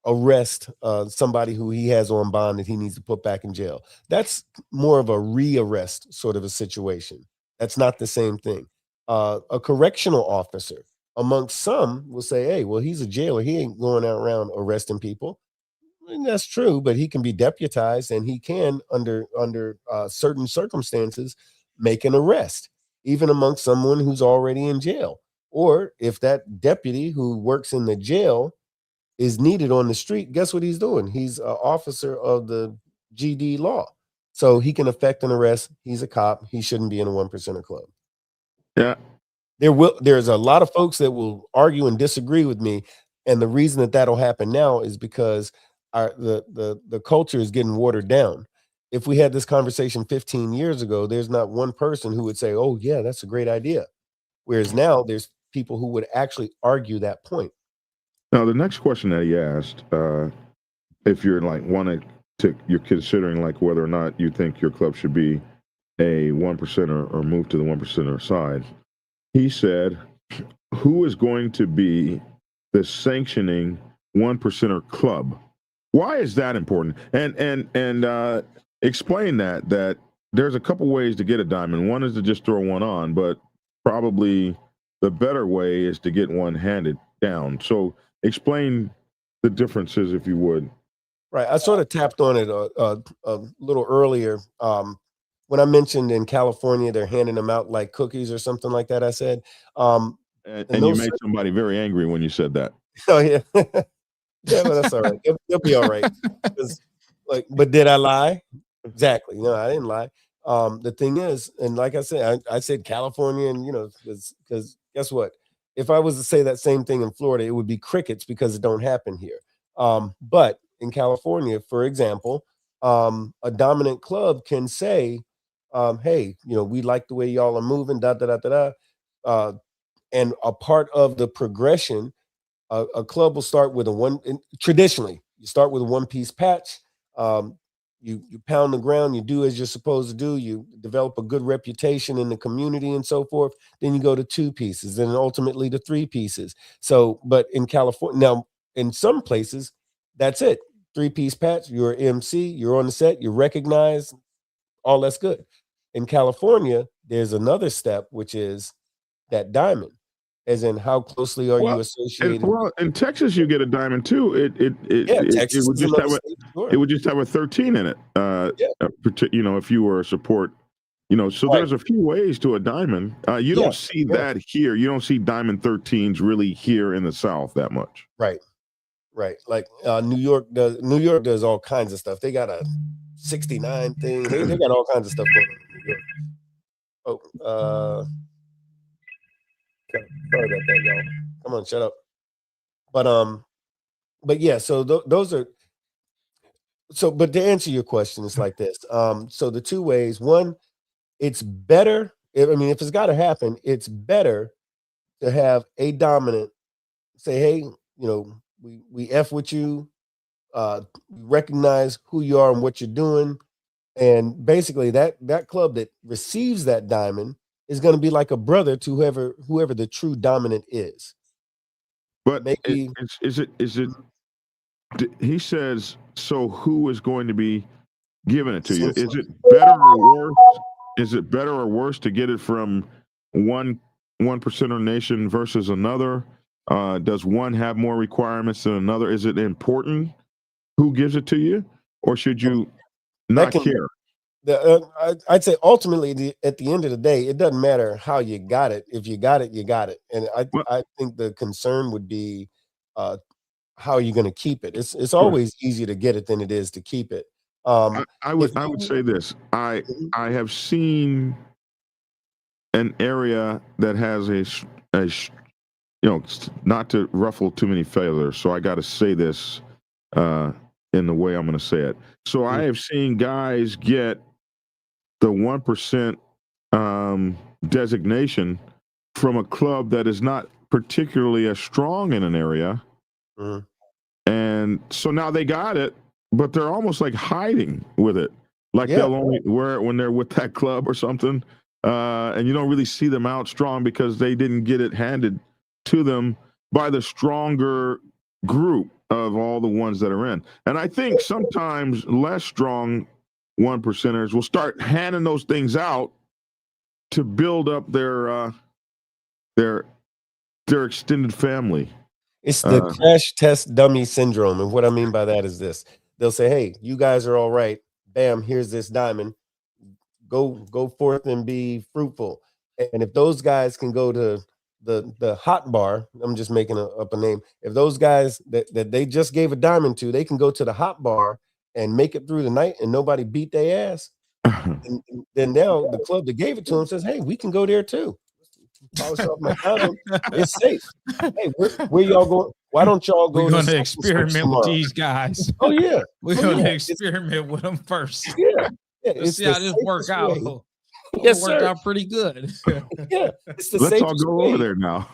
arrest somebody who he has on bond that he needs to put back in jail. That's more of a rearrest sort of a situation. That's not the same thing. A correctional officer, amongst some, will say, "Hey, well, he's a jailer. He ain't going out around arresting people." And that's true, but he can be deputized, and he can, under certain circumstances, make an arrest, even amongst someone who's already in jail. Or if that deputy who works in the jail is needed on the street, guess what he's doing? He's an officer of the GD law. So he can effect an arrest. He's a cop. He shouldn't be in a one percenter club. Yeah. There's a lot of folks that will argue and disagree with me. And the reason that that'll happen now is because the culture is getting watered down. If we had this conversation 15 years ago, there's not one person who would say, "Oh yeah, that's a great idea." Whereas now there's people who would actually argue that point. Now, the next question that he asked, if you're like you're considering like whether or not you think your club should be a one percenter or move to the one percenter side, he said, "Who is going to be the sanctioning one percenter club? Why is that important?" And explain that there's a couple ways to get a diamond. One is to just throw one on, but probably the better way is to get one handed down. So explain the differences, if you would. Right. I sort of tapped on it a little earlier when I mentioned in California they're handing them out like cookies or something like that. I said, and you made somebody very angry when you said that. oh yeah, yeah, but that's all right. They'll be all right. But did I lie? Exactly. No, I didn't lie. The thing is, and like I said, I said California, and because guess what? If I was to say that same thing in Florida, it would be crickets because it don't happen here. But in California, for example, a dominant club can say, "Hey, we like the way y'all are moving." Da da da da da. And a part of the progression, a club will start with traditionally, you start with a one-piece patch. You pound the ground, you do as you're supposed to do, you develop a good reputation in the community and so forth. Then you go to two pieces, then ultimately to three pieces. So, but in California, now in some places, that's it. Three-piece patch, you're an MC, you're on the set, you're recognized, all that's good. In California, there's another step, which is that diamond, as in how closely are you associated? In Texas, you get a diamond too. Yeah, It Texas would is just another have state. Sure. it would just have a 13 in it. Yeah. If you were a support, so Right. there's a few ways to a diamond. You Yeah, don't see yeah. that here. You don't see diamond 13s really here in the South that much. Right. Like New York does all kinds of stuff. They got a 69 thing. They got all kinds of stuff going on in New York. Oh, okay. Sorry about that, y'all. Come on, shut up. But yeah, so those are but to answer your question, it's like this. So the two ways, one, it's better. I mean, if it's got to happen, it's better to have a dominant say, hey, we F with you, recognize who you are and what you're doing. And basically that club that receives that diamond is going to be like a brother to whoever the true dominant is. But Maybe is it he says, so who is going to be giving it to you? Is it better or worse? Is it better or worse to get it from one percenter nation versus another? Does one have more requirements than another? Is it important who gives it to you, or should you not care? I'd say ultimately, at the end of the day, it doesn't matter how you got it. If you got it, you got it. And I think the concern would be how are you going to keep it. It's always easier to get it than it is to keep it. I would say this. I have seen an area that has not to ruffle too many feathers, so I got to say this in the way I'm going to say it. So I have seen guys get the 1% designation from a club that is not particularly as strong in an area, and so now they got it, but they're almost like hiding with it, like they'll only wear it when they're with that club or something, and you don't really see them out strong because they didn't get it handed to them by the stronger group of all the ones that are in. And I think sometimes less strong 1%ers will start handing those things out to build up their extended family. It's the crash test dummy syndrome. And what I mean by that is this. They'll say, hey, you guys are all right. Bam, here's this diamond. Go forth and be fruitful. And if those guys can go to the hot bar, I'm just making up a name. If those guys that they just gave a diamond to, they can go to the hot bar and make it through the night and nobody beat their ass. And then now the club that gave it to them says, hey, we can go there too. Polish off my diamond. It's safe. Hey, where y'all going? Why don't y'all go? We're going to experiment with these guys. Oh yeah, we're going to experiment with them first. Yeah, let's see how this work out. Yes, worked out pretty good. Yeah, it's the let's all go way. over there now.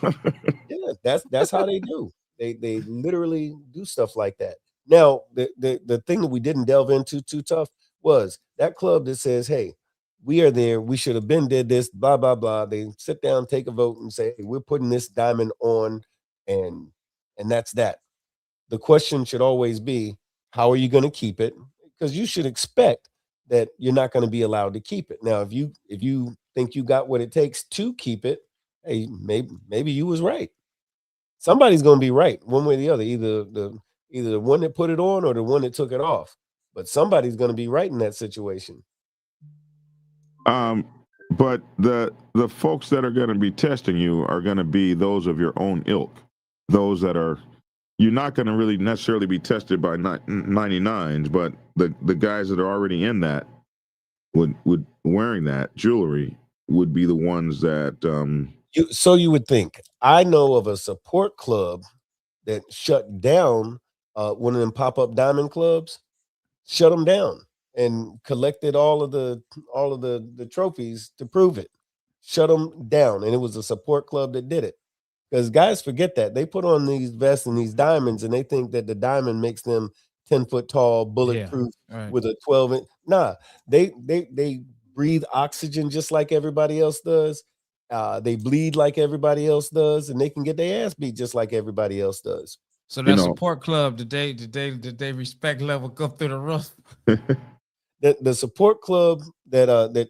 Yeah, that's how they do. They literally do stuff like that. Now, the thing that we didn't delve into too tough was that club that says, hey, we are there. We should have been did this, blah, blah, blah. They sit down, take a vote and say, hey, we're putting this diamond on and that's that. The question should always be, how are you going to keep it? Because you should expect that you're not going to be allowed to keep it. Now, if you think you got what it takes to keep it, hey, maybe you was right. Somebody's going to be right one way or the other, either the one that put it on or the one that took it off. But somebody's going to be right in that situation. But the folks that are going to be testing you are going to be those of your own ilk, those that are, you're not going to really necessarily be tested by 99s, but the guys that are already in that would wearing that jewelry would be the ones that you would think. I know of a support club that shut down one of them pop-up diamond clubs, shut them down and collected all of the trophies to prove it. Shut them down, and it was a support club that did it. because guys forget that they put on these vests and these diamonds, and they think that the diamond makes them 10-foot tall, bulletproof right. with a 12-inch. Nah, they breathe oxygen just like everybody else does. They bleed like everybody else does, and they can get their ass beat just like everybody else does. So You that know- support club, did they respect level go through the roof? The support club that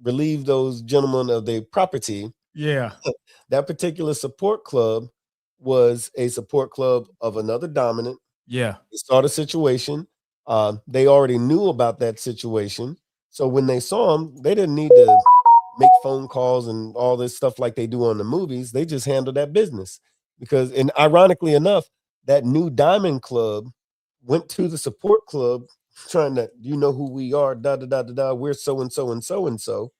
relieved those gentlemen of their property, Yeah. that particular support club was a support club of another dominant. Yeah. They saw the situation. They already knew about that situation. So when they saw him, they didn't need to make phone calls and all this stuff like they do on the movies. They just handled that business. Because, and ironically enough, that new Diamond Club went to the support club trying to, you know who we are, da da da da da. We're so and so and so and so.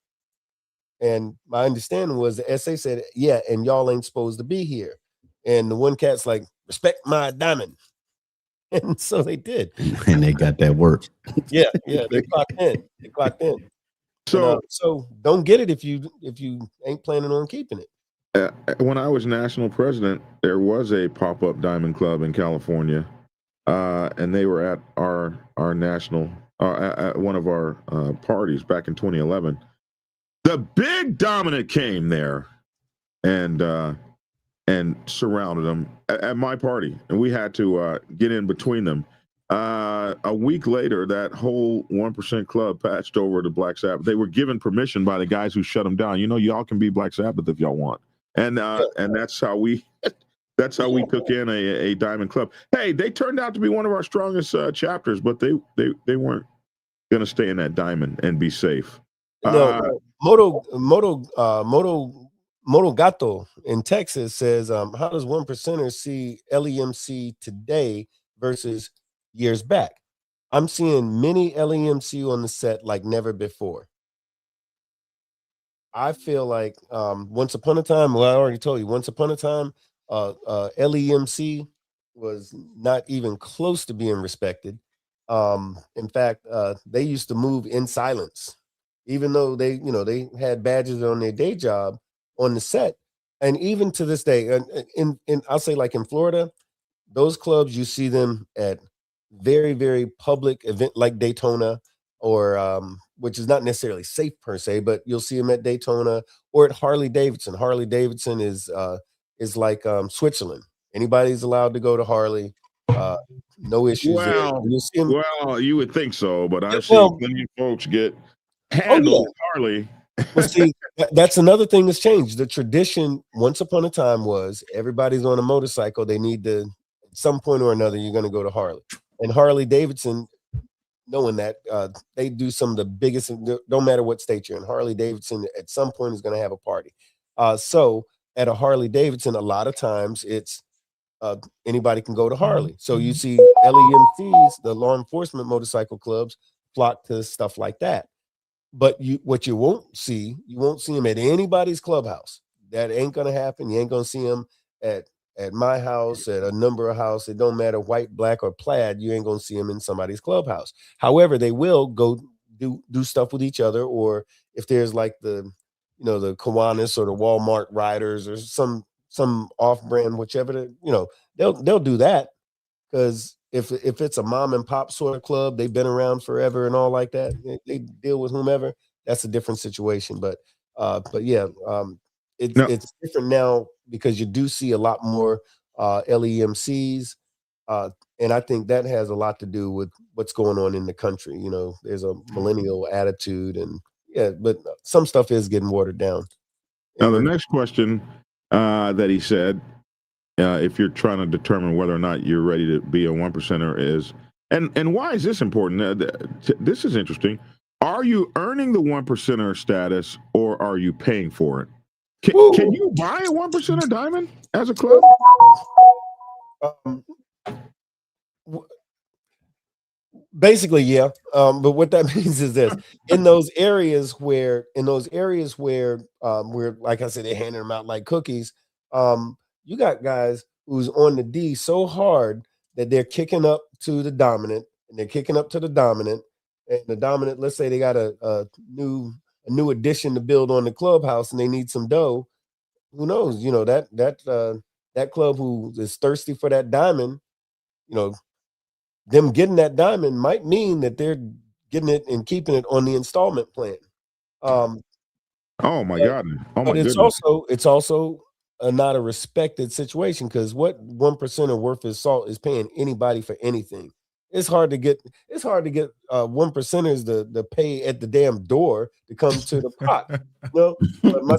And my understanding was the SA said, yeah, and y'all ain't supposed to be here. And the one cat's like, respect my diamond. And so they did. And they got that work. Yeah, they clocked in. They clocked in. So, And, so don't get it if you ain't planning on keeping it. when I was national president, there was a pop-up diamond club in California, and they were at our national at one of our parties back in 2011. The big dominant came there and surrounded them at my party, and we had to get in between them. A week later, that whole 1% club patched over to Black Sabbath. They were given permission by the guys who shut them down. You know, y'all can be Black Sabbath if y'all want, and that's how we took in a diamond club. Hey, they turned out to be one of our strongest chapters, but they weren't going to stay in that diamond and be safe. No, Moto Gato in Texas says, how does 1%ers see LEMC today versus years back? I'm seeing many LEMC on the set like never before. I feel like once upon a time, well, I already told you, once upon a time, LEMC was not even close to being respected. In fact, they used to move in silence, even though they had badges on their day job on the set. And even to this day, in I'll say like in Florida, those clubs, you see them at very, very public event like Daytona, or which is not necessarily safe per se, but you'll see them at Daytona or at Harley Davidson. Harley Davidson is like Switzerland. Anybody's allowed to go to Harley. No issues there. You'll see them, Well, you would think so, but I've well, seen plenty of folks get handled Harley. well, see, that's another thing that's changed. The tradition once upon a time was everybody's on a motorcycle. They need to, at some point or another, you're going to go to Harley. And Harley Davidson, knowing that, they do some of the biggest, don't matter what state you're in, Harley Davidson at some point is going to have a party. So at a Harley Davidson, a lot of times it's anybody can go to Harley. So you see LEMCs, the law enforcement motorcycle clubs, flock to stuff like that. But what you won't see them at anybody's clubhouse. That ain't gonna happen. You ain't gonna see them at my house, at a number of houses. It don't matter, white, black, or plaid. You ain't gonna see them in somebody's clubhouse. However, they will go do stuff with each other, or if there's like the Kiwanis or the Walmart Riders or some off-brand, whichever, they'll do that. Because if it's a mom and pop sort of club, they've been around forever and all like that, they deal with whomever. That's a different situation. But yeah, it's different now because you do see a lot more LEMCs, and I think that has a lot to do with what's going on in the country. There's a millennial attitude, and but some stuff is getting watered down. Now, the next question that he said, if you're trying to determine whether or not you're ready to be a 1%er is, and why is this important? This is interesting. Are you earning the 1%er status, or are you paying for it? Can you buy a 1%er diamond as a club? Basically, yeah. But what that means is this: in those areas where, where, like I said, they're handing them out like cookies. You got guys who's on the D so hard that they're kicking up to the dominant, and they're kicking up to the dominant, and the dominant. Let's say they got a new addition to build on the clubhouse, and they need some dough. who knows? That club who is thirsty for that diamond, them getting that diamond might mean that they're getting it and keeping it on the installment plan. Oh my But, God! Oh but my it's goodness! also not a respected situation, because what 1% worth his salt is paying anybody for anything. It's hard to get 1%ers to pay at the damn door to come to the pot. But my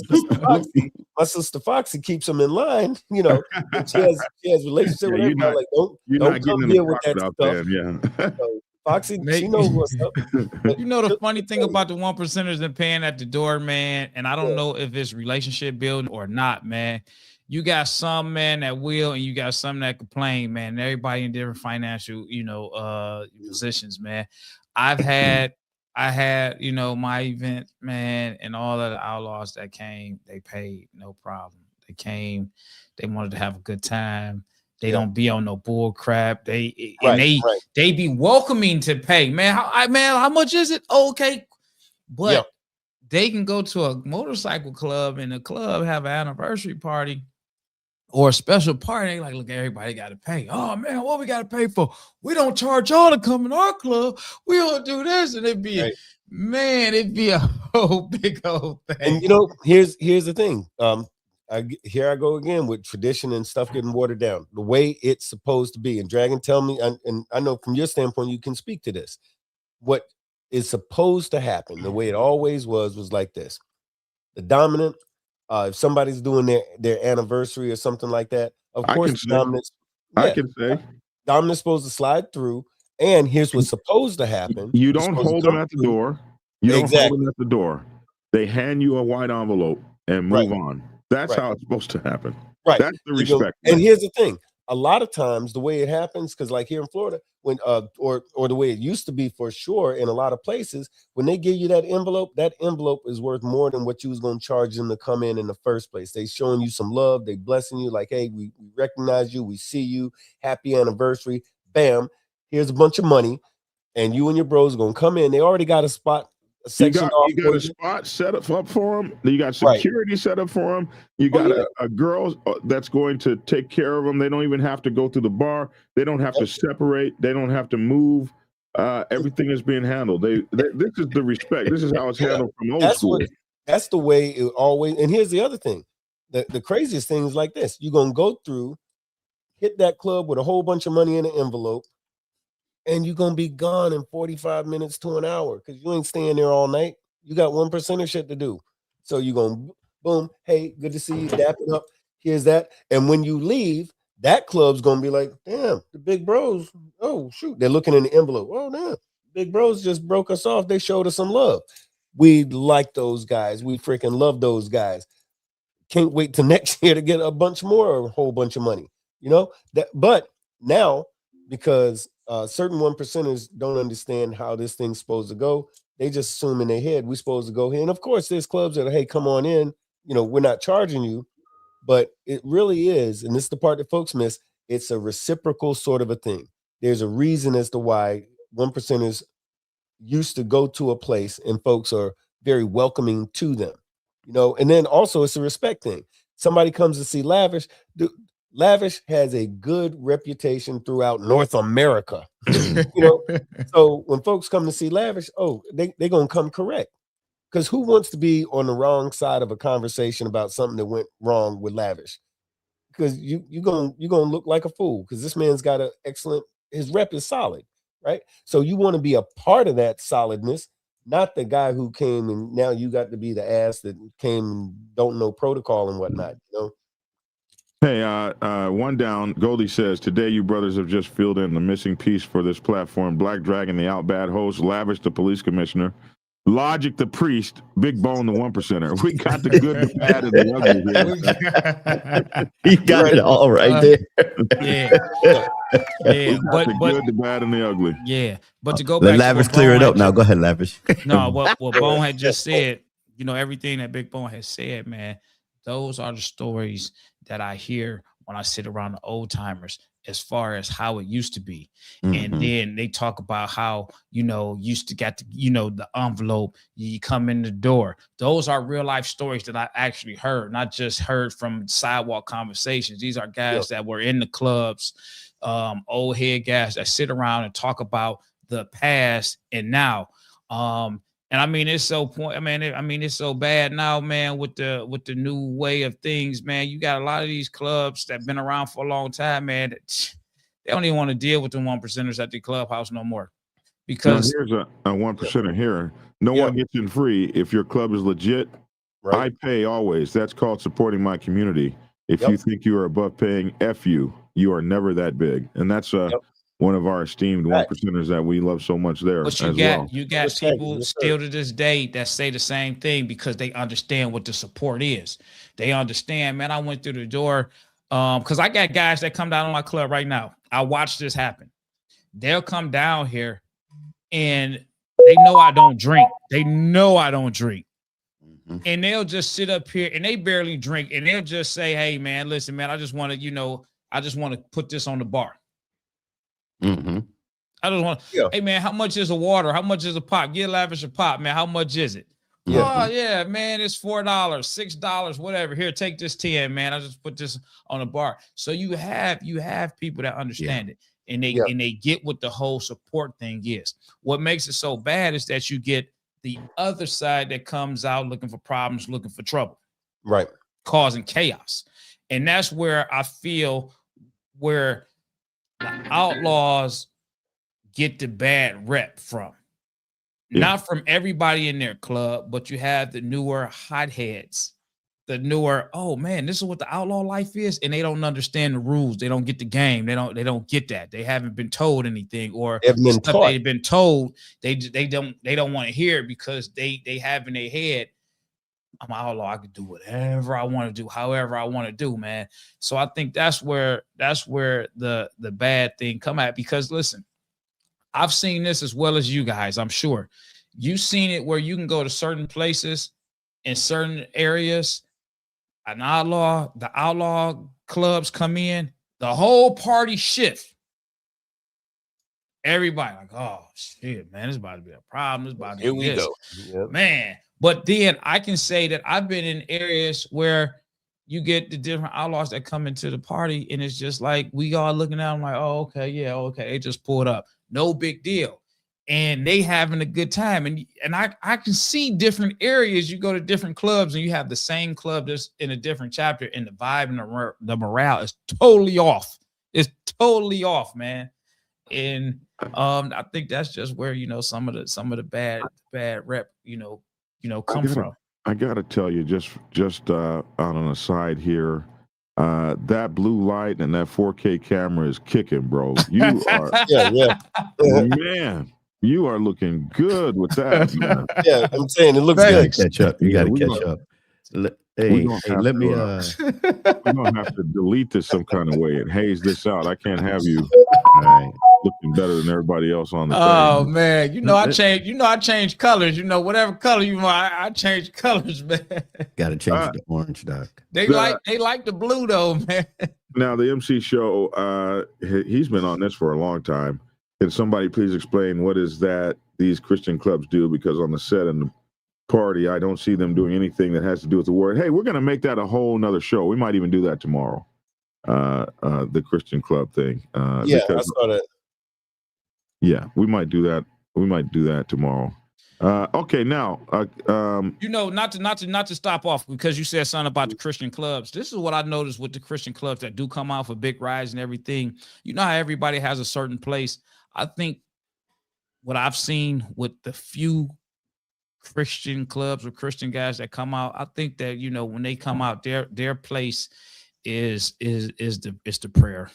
sister Foxy keeps them in line. And she has relationship Yeah, with everybody. Like, you're don't not come getting in the here with that profit out stuff. there. Yeah. So Foxy, she Make knows what's up. But You know the funny she'll thing tell you. about the 1%ers and paying at the door, man, and I don't Yeah. know if it's relationship building or not, man. You got some man that will, and you got some that complain, man. And everybody in different financial, positions, man. I had, my event, man, and all of the outlaws that came, they paid, no problem. They came, they wanted to have a good time. They Yeah. don't be on no bull crap. They Right. they be welcoming to pay, man. How much is it? Okay, but Yeah. they can go to a motorcycle club and the club have an anniversary party or a special party. They like, look, everybody got to pay. Oh man, what we got to pay for? We don't charge y'all to come in our club. We don't do this, and it'd be, Right. man, it'd be a whole big old thing. And here's the thing. Here I go again with tradition and stuff getting watered down the way it's supposed to be. And Dragon, tell me, and I know from your standpoint you can speak to this. What is supposed to happen, the way it always was like this: the dominant. If somebody's doing their anniversary or something like that, of I course can the say. dominant's I yeah, can say. dominant's supposed to slide through. And here's what's supposed to happen: You you're don't supposed to hold them come at the through. door. You don't hold them Exactly. at the door. They hand you a white envelope and Right. move on. That's Right. how it's supposed to happen. Right. That's the You go, respect. and man. here's the thing: a lot of times, the way it happens, because like here in Florida, when or the way it used to be for sure in a lot of places, when they give you that envelope is worth more than what you was going to charge them to come in the first place. They showing you some love, they blessing you, like, hey, we recognize you, we see you, happy anniversary. Bam, here's a bunch of money, and you and your bros are gonna come in. They already got a section off You got for a you. spot set up for them. You got Right. security set up for them. You Oh got yeah. a girl that's going to take care of them. They don't even have to go to the bar. They don't have to separate. They don't have to move. Everything is being handled. This is the respect. This is how it's Yeah. handled from old school. That's the way it always. And here's the other thing: the craziest thing is like this: you're gonna go through, hit that club with a whole bunch of money in an envelope, and you're gonna be gone in 45 minutes to an hour because you ain't staying there all night. You got 1% of shit to do. So you're gonna boom, hey, good to see you, dap it up. Here's that. And when you leave, that club's gonna be like, damn, the big bros. Oh shoot, they're looking in the envelope. Oh damn, big bros just broke us off. They showed us some love. We like those guys. We freaking love those guys. Can't wait till next year to get a bunch more or a whole bunch of money. But now, because certain 1%ers don't understand how this thing's supposed to go, they just assume in their head we're supposed to go here. And of course, there's clubs that are, hey, come on in. We're not charging you, but it really is, and this is the part that folks miss. It's a reciprocal sort of a thing. There's a reason as to why 1%ers used to go to a place and folks are very welcoming to them, and then also it's a respect thing. Somebody comes to see Lavish. Lavish has a good reputation throughout North America. So when folks come to see Lavish, they're gonna come correct. Because who wants to be on the wrong side of a conversation about something that went wrong with Lavish? Because you're gonna look like a fool, because this man's got his rep is solid, right? So you want to be a part of that solidness, not the guy who came and now you got to be the ass that came and don't know protocol and whatnot. Hey, one down. Goldie says, today you brothers have just filled in the missing piece for this platform. Black Dragon, the Outbad host, Lavish, the police commissioner, Logic, the priest, Big Bone, the 1%er. We got the good, the bad, and the ugly here. You got it all right there. Yeah. We got the good, the bad, and the ugly. Yeah, but to go Let back Lavish to what clear Bone it had up now. Go ahead, Lavish. No, what Bone had just said, everything that Big Bone has said, man, those are the stories that I hear when I sit around the old timers. as far as how it used to be. And then they talk about how, used to get the envelope, you come in the door. Those are real life stories that I actually heard, not just heard from sidewalk conversations. These are guys that were in the clubs, old head guys that sit around and talk about the past and now. And I mean, it's so it's so bad now, man, with the new way of things, man. You got a lot of these clubs that have been around for a long time, man. They don't even want to deal with the 1%ers at the clubhouse no more. Because here's a 1%er here. No one gets in free. If your club is legit, I pay always. That's called supporting my community. If you think you are above paying, F you. You are never that big. And that's one of our esteemed 1%ers that we love so much there. But you got people still to this day that say the same thing because they understand what the support is. They understand, man. I went through the door because I got guys that come down to my club right now. I watch this happen. They'll come down here and they know I don't drink. And they'll just sit up here and they barely drink and they'll just say, hey, man, listen, man, I just want to put this on the bar. I just want hey man, how much is a water? How much is a pop? Get lavish a pop, man. How much is it? Oh yeah, man, it's $4, $6, whatever. Here, take this 10, man. I just put this on the bar. So you have people that understand it and they get what the whole support thing is. What makes it so bad is that you get the other side that comes out looking for problems, looking for trouble, right, causing chaos. And that's where I feel where the outlaws get the bad rep from. Not from everybody in their club, but you have the newer hotheads, the newer, oh man, this is what the outlaw life is, and they don't understand the rules. They don't get the game. They don't get that. They haven't been told anything, or they've been told they don't want to hear it because they have in their head, I'm an outlaw. I can do whatever I want to do, however I want to do, man. So I think that's where the bad thing come at. Because listen, I've seen this as well as you guys. I'm sure you've seen it where you can go to certain places in certain areas. The outlaw clubs come in, the whole party shift. Everybody like, oh shit, man, it's about to be a problem. It's about to be this. Yep. Man. But then I can say that I've been in areas where you get the different outlaws that come into the party, and it's just like we all looking at them like, oh, okay, yeah, okay. They just pulled up. No big deal. And they having a good time. And I can see different areas. You go to different clubs and you have the same club just in a different chapter, and the vibe and the morale is totally off. It's totally off, man. And I think that's just where some of the bad rep, come from. I gotta tell you, just on an aside here, that blue light and that 4K camera is kicking, bro. You are, man. You are looking good with that, man. Yeah, I'm saying it looks good. Catch up. You got to catch up. Hey, let me. We're gonna have to delete this some kind of way and haze this out. I can't have you looking better than everybody else on the thing. Man, I change colors. Whatever color you want, I change colors, man. Got to change the orange, Doc. They like the blue though, man. Now the MC show, he's been on this for a long time. Can somebody please explain what is that these Christian clubs do? Because on the set and the party, I don't see them doing anything that has to do with the word. Hey, we're going to make that a whole nother show. We might even do that tomorrow. The Christian club thing. I saw that. Yeah, we might do that. We might do that tomorrow. Okay, now, not to stop off because you said something about the Christian clubs. This is what I noticed with the Christian clubs that do come out for big rides and everything. You know how everybody has a certain place. I think what I've seen with the few Christian clubs or Christian guys that come out, I think that when they come out, their place is the prayer.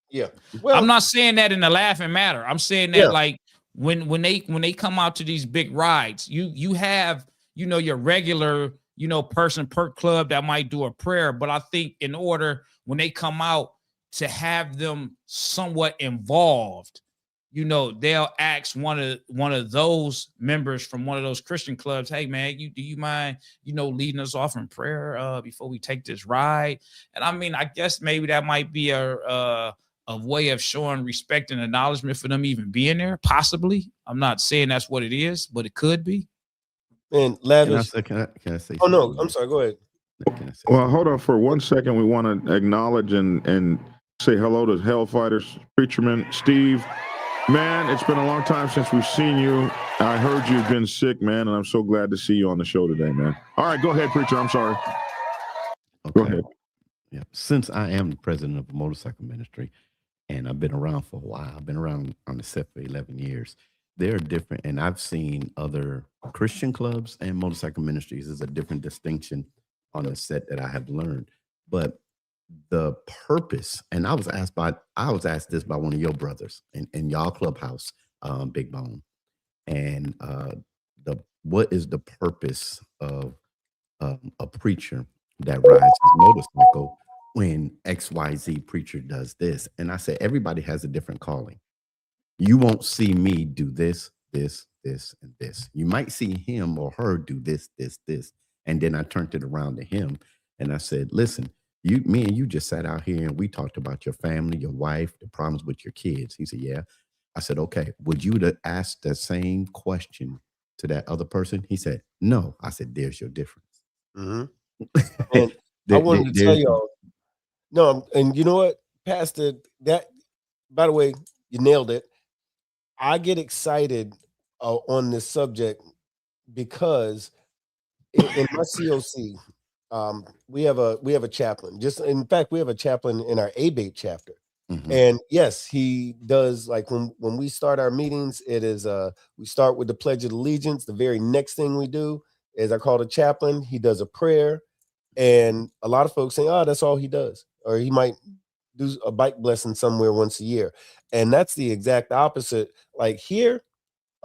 Yeah. Well, I'm not saying that in a laughing matter. I'm saying that like when they come out to these big rides, you have your regular person per club that might do a prayer, but I think in order when they come out to have them somewhat involved, you know, they'll ask one of those members from one of those Christian clubs, hey man, do you mind, you know, leading us off in prayer before we take this ride? And I mean, I guess maybe that might be a way of showing respect and acknowledgement for them even being there. Possibly, I'm not saying that's what it is, but it could be. And Can I Lavish. say, can I say Oh no, something? I'm sorry. Go ahead. Can I say Well, something? hold on for 1 second. We want to acknowledge and say hello to Hellfighters Preacherman Steve. Man, it's been a long time since we've seen you. I heard you've been sick, man, and I'm so glad to see you on the show today, man. All right, go ahead, Preacher. I'm sorry. Go ahead. Yeah. Since I am the president of the motorcycle ministry, and I've been around for a while, I've been around on the set for 11 years. They're different, and I've seen other Christian clubs and motorcycle ministries. There's a different distinction on the set that I have learned. But the purpose, and I was asked this by one of your brothers in y'all clubhouse, Big Bone, and what is the purpose of a preacher that rides his motorcycle when XYZ preacher does this? And I said, everybody has a different calling. You won't see me do this, this, and this. You might see him or her do this, this. And then I turned it around to him and I said, listen, me and you just sat out here and we talked about your family, your wife, the problems with your kids. He said, yeah. I said, okay, would you have asked the same question to that other person? He said, no. I said, there's your difference. Mm-hmm. And I wanted to tell y'all, no, and you know what, Pastor, that, by the way, you nailed it. I get excited on this subject because in my COC, we have a chaplain. Just in fact, we have a chaplain in our ABATE chapter. Mm-hmm. And yes, he does, like when we start our meetings, it is we start with the Pledge of Allegiance. The very next thing we do is I call the chaplain. He does a prayer, and a lot of folks say, "Oh, that's all he does," or he might do a bike blessing somewhere once a year, and that's the exact opposite. Like here,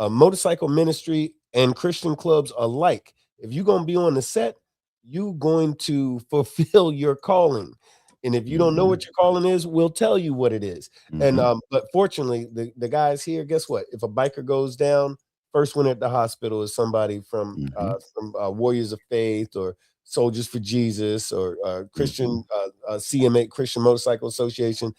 motorcycle ministry and Christian clubs alike. If you're gonna be on the set, you're going to fulfill your calling. And if you don't know what your calling is, we'll tell you what it is. Mm-hmm. And but fortunately, the guys here, guess what? If a biker goes down, first one at the hospital is somebody from Warriors of Faith or Soldiers for Jesus or Christian CM8 Christian Motorcycle Association.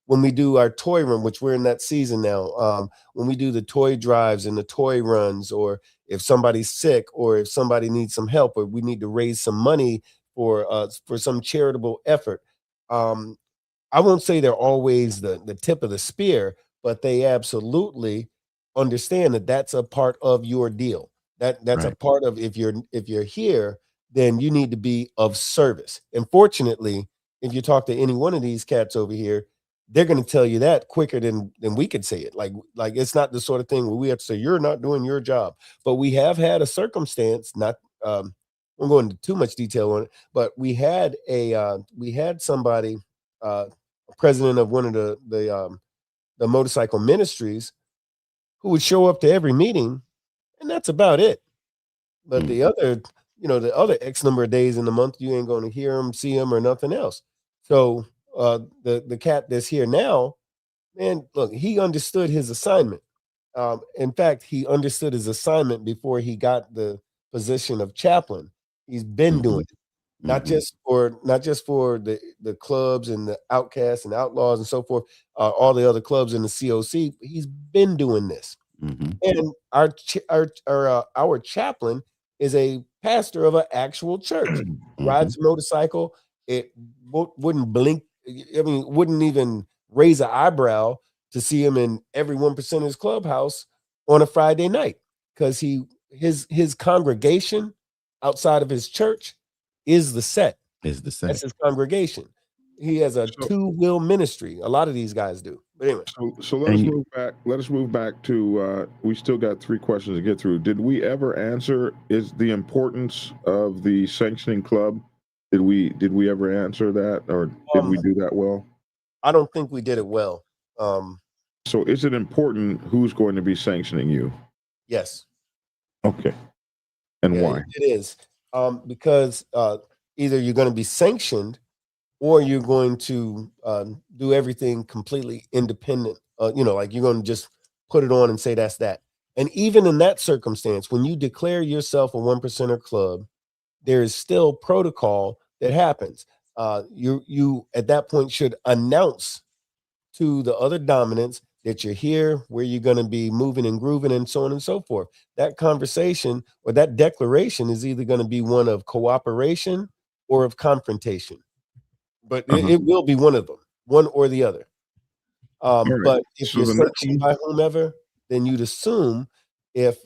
When we do our toy run, which we're in that season now, when we do the toy drives and the toy runs, or if somebody's sick, or if somebody needs some help, or we need to raise some money for some charitable effort, I won't say they're always the tip of the spear, but they absolutely understand that that's a part of your deal. That's right. A part of, if you're here, then you need to be of service. And fortunately, if you talk to any one of these cats over here, they're going to tell you that quicker than we could say it. Like it's not the sort of thing where we have to say, you're not doing your job. But we have had a circumstance, not won't go into too much detail on it, but we had somebody, president of one of the motorcycle ministries, who would show up to every meeting, and that's about it. But the other X number of days in the month, you ain't going to hear him, see him, or nothing else. So the cat that's here now, man, look, he understood his assignment. In fact, he understood his assignment before he got the position of chaplain. He's been doing it, not just for the clubs and the outcasts and outlaws and so forth, all the other clubs in the COC. He's been doing this, and our chaplain is a pastor of an actual church. Rides a motorcycle. It wouldn't blink. I mean, wouldn't even raise an eyebrow to see him in every 1%ers clubhouse on a Friday night, because his congregation outside of his church is the set. That's his congregation. He has a two-wheel ministry. A lot of these guys do. But anyway. So let us move back. Let us move back to we still got 3 questions to get through. Did we ever answer is the importance of the sanctioning club? Did we ever answer that, or did we do that well? I don't think we did it well. So is it important who's going to be sanctioning you? Yes. Okay. And why? It is. Because either you're going to be sanctioned, or you're going to do everything completely independent like you're going to just put it on and say that's that. And even in that circumstance, when you declare yourself a 1%er club, there is still protocol that happens. You at that point should announce to the other dominants that you're here, where you're going to be moving and grooving, and so on and so forth. That conversation or that declaration is either going to be one of cooperation or of confrontation, but it will be one of them, one or the other. Right. But if So you're the next searching by whomever, then you'd assume if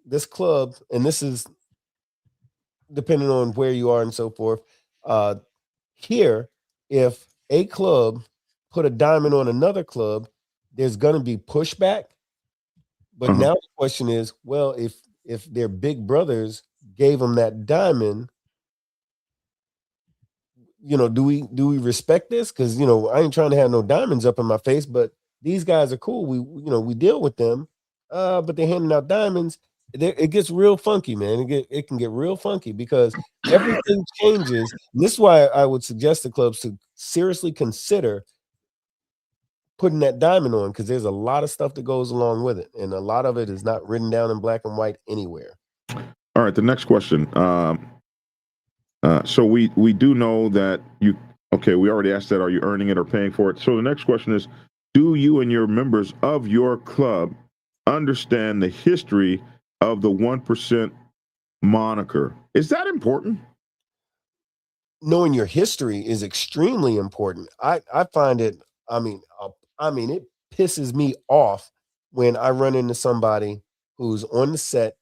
this club, and this is depending on where you are and so forth, here, if a club put a diamond on another club, there's going to be pushback. But now the question is, well, if their big brothers gave them that diamond, do we respect this? Because I ain't trying to have no diamonds up in my face, but these guys are cool. We deal with them, but they're handing out diamonds. It gets real funky, man. It can get real funky because everything changes. And this is why I would suggest the clubs to seriously consider putting that diamond on, because there's a lot of stuff that goes along with it, and a lot of it is not written down in black and white anywhere. All right, the next question. So we do know that we already asked that, are you earning it or paying for it? So the next question is, do you and your members of your club understand the history of the 1% moniker? Is that important? Knowing your history is extremely important. I find it, it pisses me off when I run into somebody who's on the set,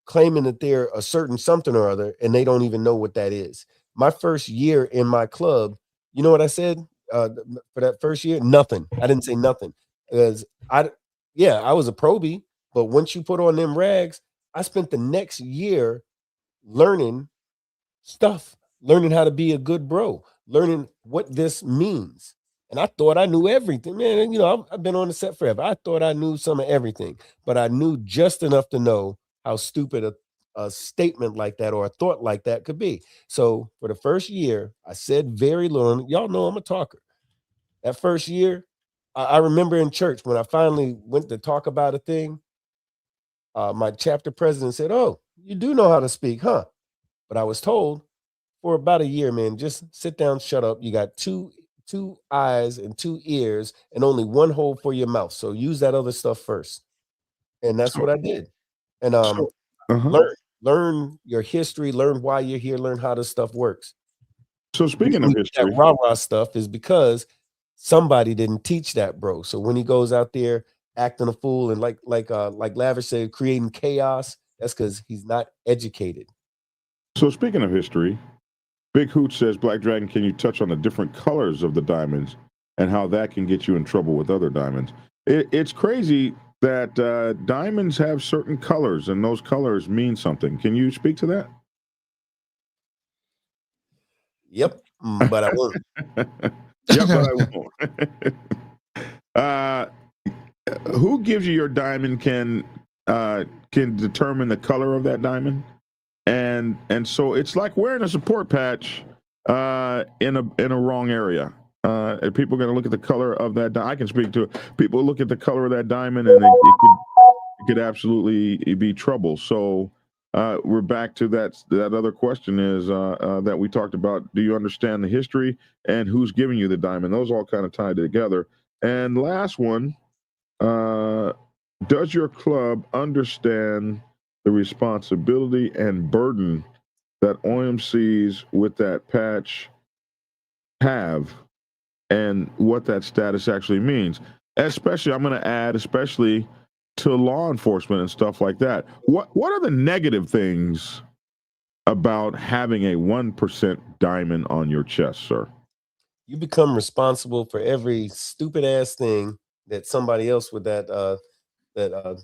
claiming that they're a certain something or other, and they don't even know what that is. My first year in my club, you know what I said? For that first year, nothing. I didn't say nothing because I was a probie, but once you put on them rags, I spent the next year learning stuff, learning how to be a good bro, learning what this means. And I thought I knew everything, man. And, I've been on the set forever. I thought I knew some of everything, but I knew just enough to know how stupid a statement like that or a thought like that could be. So for the first year, I said very little. And y'all know I'm a talker. That first year, I remember in church when I finally went to talk about a thing, my chapter president said, "Oh, you do know how to speak, huh?" But I was told for about a year, man, just sit down, shut up. You got two eyes and two ears and only one hole for your mouth. So use that other stuff first. And that's what I did. And learn your history, learn why you're here, learn how this stuff works. So speaking of history, that rah-rah stuff is because somebody didn't teach that, bro. So when he goes out there acting a fool and like Lavish said, creating chaos, that's because he's not educated. So speaking of history, Big Hooch says, Black Dragon, can you touch on the different colors of the diamonds and how that can get you in trouble with other diamonds? It's crazy that diamonds have certain colors, and those colors mean something. Can you speak to that? Yep, but I won't. Yep, but I won't. Who gives you your diamond can determine the color of that diamond, and so it's like wearing a support patch in a wrong area. And people are going to look at the color of that. I can speak to it. People look at the color of that diamond, and it could absolutely be trouble. So we're back to that other question is that we talked about. Do you understand the history and who's giving you the diamond? Those all kind of tied together. And last one, does your club understand the responsibility and burden that OMCs with that patch have, and what that status actually means? Especially, I'm going to add, especially to law enforcement and stuff like that. What are the negative things about having a 1% diamond on your chest, sir? You become responsible for every stupid ass thing that somebody else with that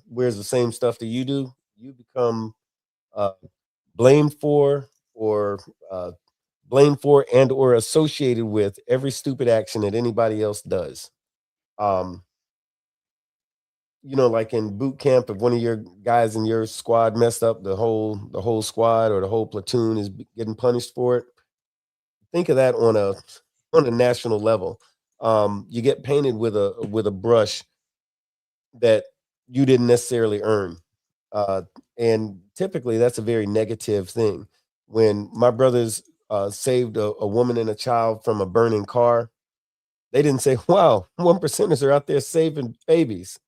wears the same stuff that you do. You become blamed for and or associated with every stupid action that anybody else does. Like in boot camp, if one of your guys in your squad messed up, the whole squad or the whole platoon is getting punished for it. Think of that on a national level. you get painted with a brush that you didn't necessarily earn. And typically that's a very negative thing. When my brothers saved a woman and a child from a burning car, they didn't say, wow, 1%ers are out there saving babies.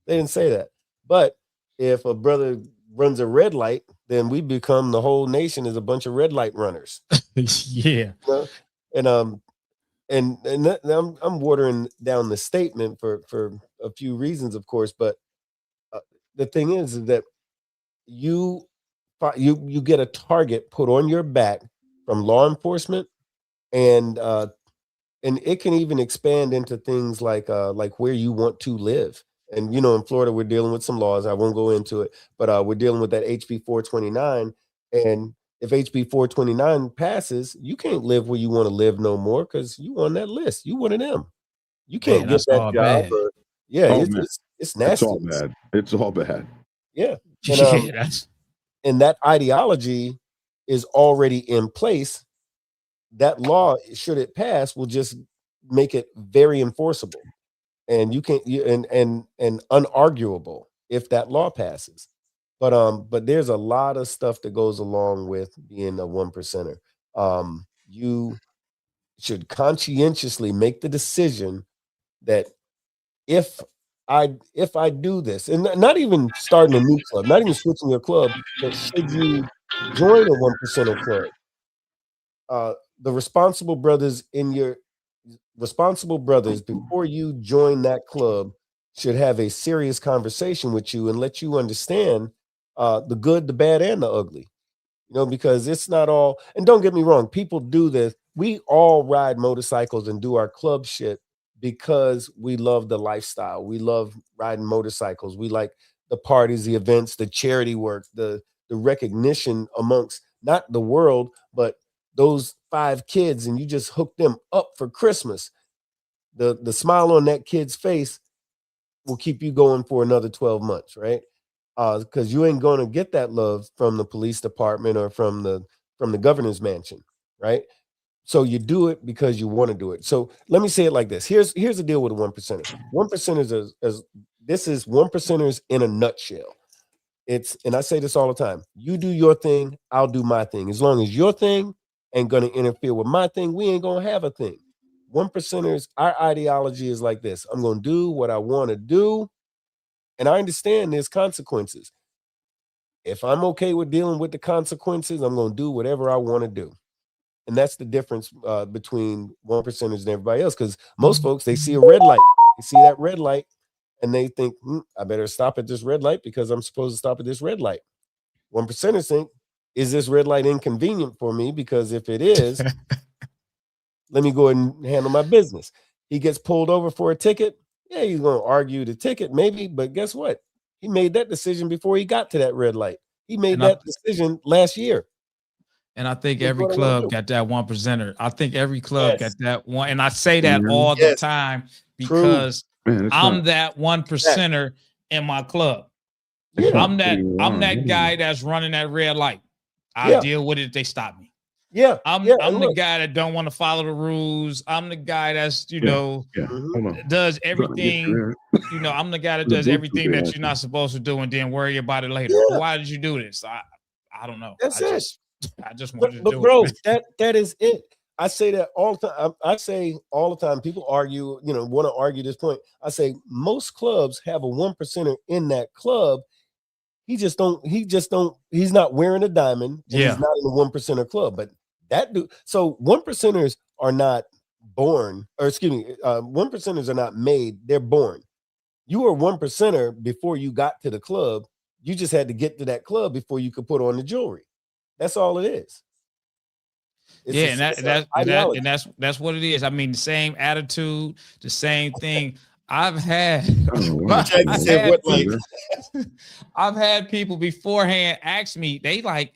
They didn't say that. But if a brother runs a red light, then we become, the whole nation is a bunch of red light runners. Yeah. You know? And I'm watering down the statement for a few reasons, of course, but the thing is that you you get a target put on your back from law enforcement, and it can even expand into things like where you want to live. And in Florida, we're dealing with some laws. I won't go into it, but we're dealing with that HB 429. And if HB 429 passes, you can't live where you want to live no more because you on that list. You one of them. You can't Man, get that's that all job. bad. Yeah, Oh, it's man. it's nasty. It's all bad. It's all bad. Yeah, Yeah, that's and that ideology is already in place. That law, should it pass, will just make it very enforceable, and you can't and unarguable if that law passes. But there's a lot of stuff that goes along with being a 1%er. You should conscientiously make the decision that if I do this, and not even starting a new club, not even switching your club, but should you join a 1%er club, the responsible brothers before you join that club should have a serious conversation with you and let you understand the good, the bad, and the ugly. Because it's not all, and don't get me wrong, people do this. We all ride motorcycles and do our club shit because we love the lifestyle. We love riding motorcycles. We like the parties, the events, the charity work, the recognition amongst not the world, but those 5 kids, and you just hook them up for Christmas. The smile on that kid's face will keep you going for another 12 months, right? Because you ain't going to get that love from the police department or from the governor's mansion, right? So you do it because you want to do it. So let me say it like this. Here's the deal with a 1%er. 1%ers this is 1%ers in a nutshell. And I say this all the time. You do your thing, I'll do my thing. As long as your thing ain't going to interfere with my thing, we ain't going to have a thing. 1%ers, our ideology is like this. I'm going to do what I want to do. And I understand there's consequences. If I'm okay with dealing with the consequences, I'm going to do whatever I want to do. And that's the difference between 1%ers and everybody else. Because most folks, they see a red light. They see that red light and they think, I better stop at this red light because I'm supposed to stop at this red light. 1%ers think, is this red light inconvenient for me? Because if it is, let me go ahead and handle my business. He gets pulled over for a ticket. Yeah, he's going to argue the ticket maybe, but guess what? He made that decision before he got to that red light. He made that decision last year. And I think every club got that 1%er. I think every club got that one. And I say that all the time because I'm that 1%er in my club. Yeah. I'm that guy that's running that red light. I deal with it if they stop me. Yeah. I'm the guy that don't want to follow the rules. I'm the guy that's, does everything. I'm the guy that does everything that you're not supposed to do and then worry about it later. Yeah. Why did you do this? I don't know. I just wanted to do it. Bro, that is it. I say that all the time. I say all the time. People argue, want to argue this point. I say most clubs have a 1%er in that club. He's not wearing a diamond. And he's not in a 1%er club. But that dude, so 1%ers are not born, or excuse me, 1%ers are not made. They're born. You were 1%er before you got to the club. You just had to get to that club before you could put on the jewelry. That's all it is. That's what it is. I mean, the same attitude, the same thing. I've had people beforehand ask me, they like,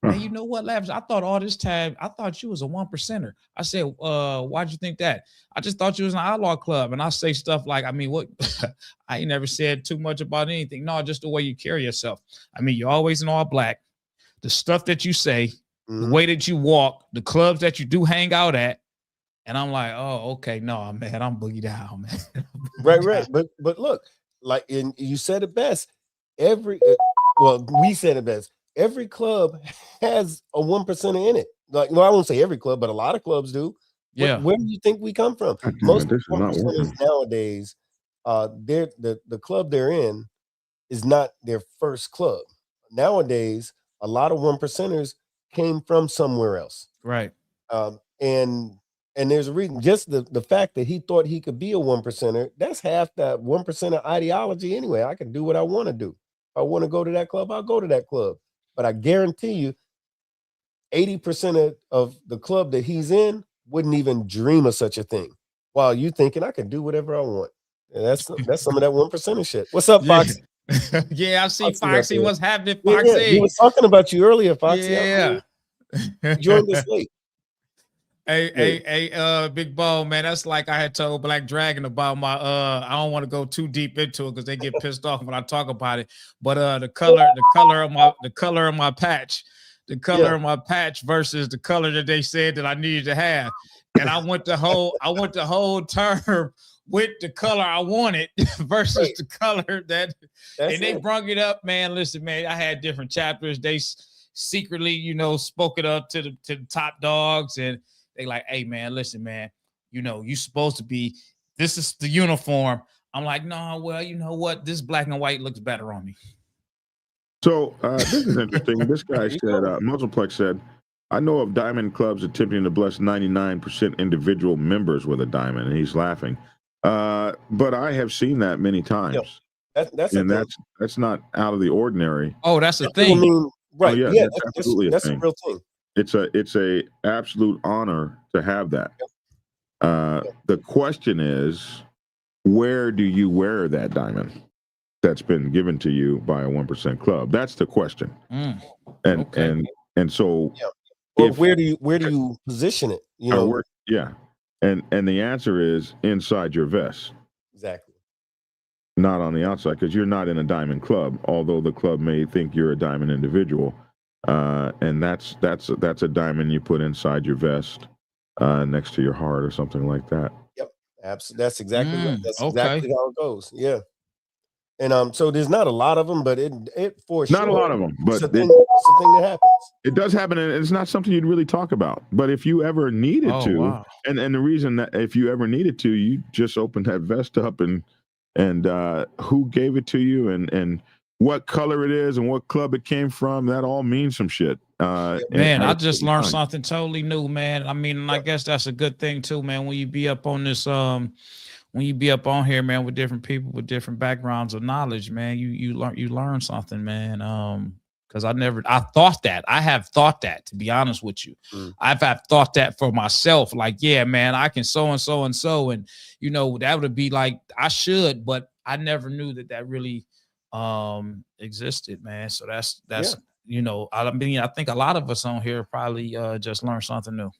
hey, you know what, Lavish? I thought all this time, I thought you was a 1%er. I said, why'd you think that? I just thought you was an outlaw club. And I say stuff like, I mean, what? I ain't never said too much about anything. No, just the way you carry yourself. I mean, you're always in all black. The stuff that you say, the way that you walk, the clubs that you do hang out at, And I'm like, oh, okay, no, man, I'm boogie down, man. Right. But look, like you said it best. Well, we said it best. Every club has a 1% in it. Like, well, I won't say every club, but a lot of clubs do. Yeah. Where do you think we come from? God damn Most it, this is not 1%ers working. nowadays, the club they're in is not their first club. Nowadays, a lot of 1%ers came from somewhere else. Right. And there's a reason. Just the fact that he thought he could be a 1%er, that's half that 1%er ideology anyway. I can do what I want to do. If I want to go to that club, I'll go to that club. But I guarantee you, 80% of the club that he's in wouldn't even dream of such a thing. While you thinking I can do whatever I want. And that's some of that 1%er shit. What's up, Fox? Yeah, I see Foxy up Foxy. there. What's happening, Yeah, Foxy? he was talking about you earlier, Foxy. Yeah. You joined us late. Hey, Big Bo, man. That's like I had told Black Dragon about my I don't want to go too deep into it because they get pissed off when I talk about it. But the color of my patch, of my patch versus the color that they said that I needed to have. And I went the whole term with the color I wanted versus the color that they brung it up, man. Listen, man, I had different chapters. They secretly, spoke it up to the top dogs, and they like, hey, man, listen, man, you supposed to be, this is the uniform. I'm like, no, well, you know what? This black and white looks better on me. So this is interesting. This guy said, Muzzleplex said, I know of diamond clubs attempting to bless 99% individual members with a diamond, and he's laughing. But I have seen that many times. That's not out of the ordinary. Oh, that's a thing. I mean, right? Oh, yeah, that's absolutely that's a thing. A real thing. It's a absolute honor to have that. The question is, where do you wear that diamond that's been given to you by a 1% club? That's the question. And so, where do you position it? And the answer is inside your vest. Exactly. Not on the outside, because you're not in a diamond club, although the club may think you're a diamond individual. And that's a diamond you put inside your vest, next to your heart or something like that. Yep, absolutely. That's exactly right. That's exactly how it goes. Yeah. And so there's not a lot of them, but it for sure. Not a lot of them, but it's a thing that happens. It does happen, and it's not something you'd really talk about. But if you ever needed to, and the reason that if you ever needed to, you just open that vest up and who gave it to you and what color it is and what club it came from, that all means some shit. Man, I just learned something totally new, man. I mean, I guess that's a good thing too, man. When you be up on this, when you be up on here, man, with different people with different backgrounds of knowledge, man, you learn something, man. Because I have thought that, to be honest with you. I've thought that for myself, like, yeah, man, I can so and so and so, and that would be like I should, but I never knew that really existed, man. So that's I mean, I think a lot of us on here probably just learned something new.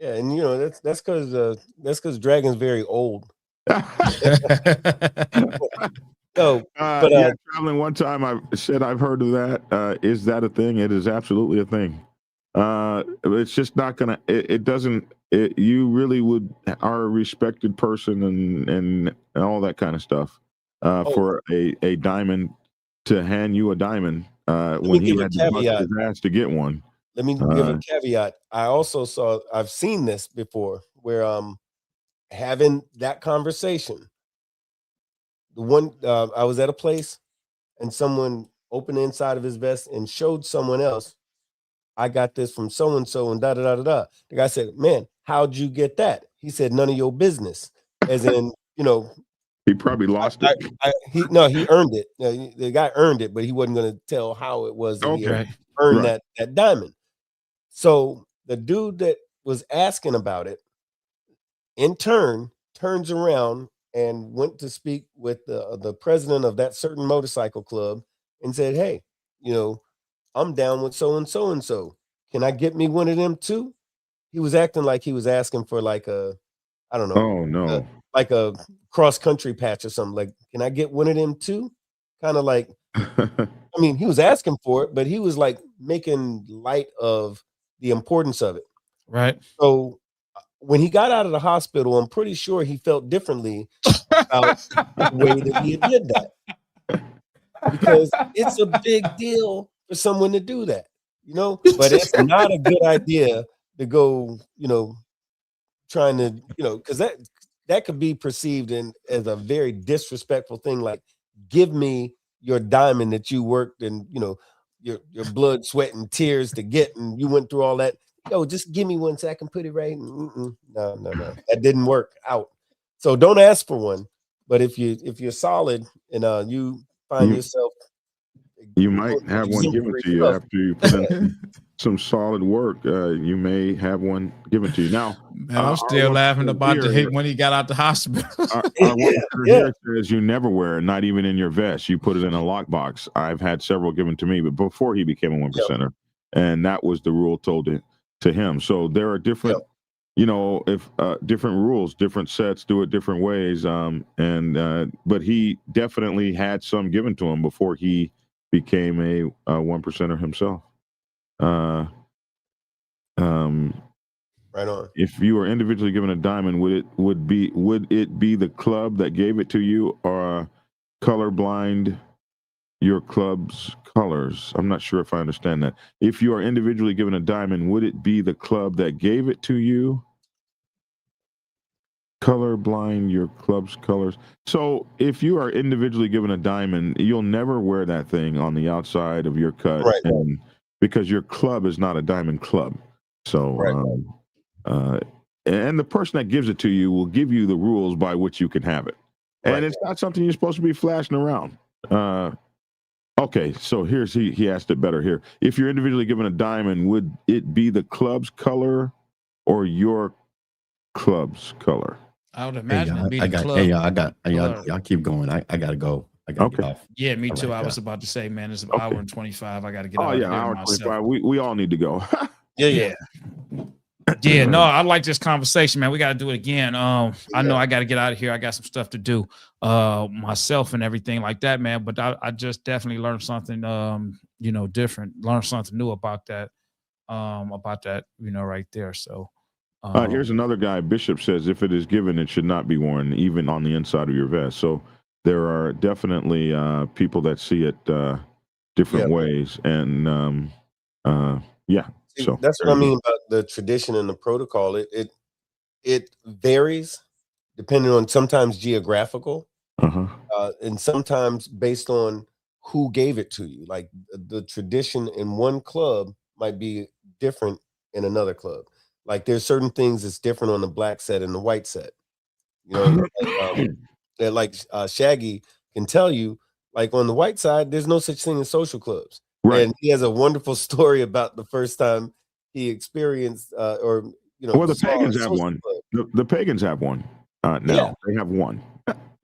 Yeah, and that's because Dragon's very old. Traveling one time, I said I've heard of that. Is that a thing? It is absolutely a thing. It's just not gonna. It doesn't. You really are a respected person and all that kind of stuff. For a diamond to hand you a diamand when he had to bust his ass to get one. Let me give a caveat. I've seen this before where having that conversation. The one I was at a place and someone opened the inside of his vest and showed someone else, I got this from so and so and da da da da da. The guy said, "Man, how'd you get that?" He said, "None of your business." As in, he probably lost it. He earned it. The guy earned it, but he wasn't going to tell how it was that he earned that diamond. So the dude that was asking about it, in turn, turns around and went to speak with the president of that certain motorcycle club and said, "Hey, I'm down with so and so and so. Can I get me one of them too?" He was acting like he was asking for like a, I don't know. Oh no. Like a cross country patch or something. Like, can I get one of them too? Kind of like, I mean, he was asking for it, but he was like making light of the importance of it. Right. So when he got out of the hospital, I'm pretty sure he felt differently about the way that he did that, because it's a big deal for someone to do that, but it's not a good idea to go, trying to, because that could be perceived as a very disrespectful thing. Like, give me your diamond that you worked and, your blood, sweat, and tears to get, and you went through all that. Yo, just give me one so I can put it right. No, that didn't work out. So don't ask for one. But if you're solid and you find yourself, you might have one given to you after you put in some solid work. You may have one given to you. Now, man, I'm still laughing about when he got out the hospital. Our here says you never wear it, not even in your vest. You put it in a lockbox. I've had several given to me, but before he became a 1%er, and that was the rule told to him. So there are different, if different rules, different sets do it different ways. But he definitely had some given to him before he became a 1%er himself. Right on. If you were individually given a diamond, would it be the club that gave it to you, or colorblind your club's colors? I'm not sure if I understand that. If you are individually given a diamond, would it be the club that gave it to you? Colorblind your club's colors. So if you are individually given a diamond, you'll never wear that thing on the outside of your cut, right. Because your club is not a diamond club. So, and the person that gives it to you will give you the rules by which you can have it. And it's not something you're supposed to be flashing around. Okay, so he asked it better here. If you're individually given a diamond, would it be the club's color or your club's color? I would imagine it'd be the club. Hey, y'all keep going. I gotta go. I gotta get off. Yeah, me too. I was about to say, man, it's an hour and 25. I got to get out. Oh yeah, hour 25. We all need to go. Yeah. No, I like this conversation, man. We got to do it again. I know I got to get out of here. I got some stuff to do myself and everything like that, man. But I just definitely learned something, different. Learned something new about that, right there. So. Here's another guy. Bishop says, if it is given, it should not be worn, even on the inside of your vest. So there are definitely people that see it different ways, and so that's what I mean about the tradition and the protocol. It varies depending on sometimes geographical, and sometimes based on who gave it to you. Like the tradition in one club might be different in another club. Like there's certain things that's different on the black set and the white set. Shaggy can tell you, like on the white side, there's no such thing as social clubs. Right. And he has a wonderful story about the first time he experienced, well, the pagans have one. The pagans have one now. They have one.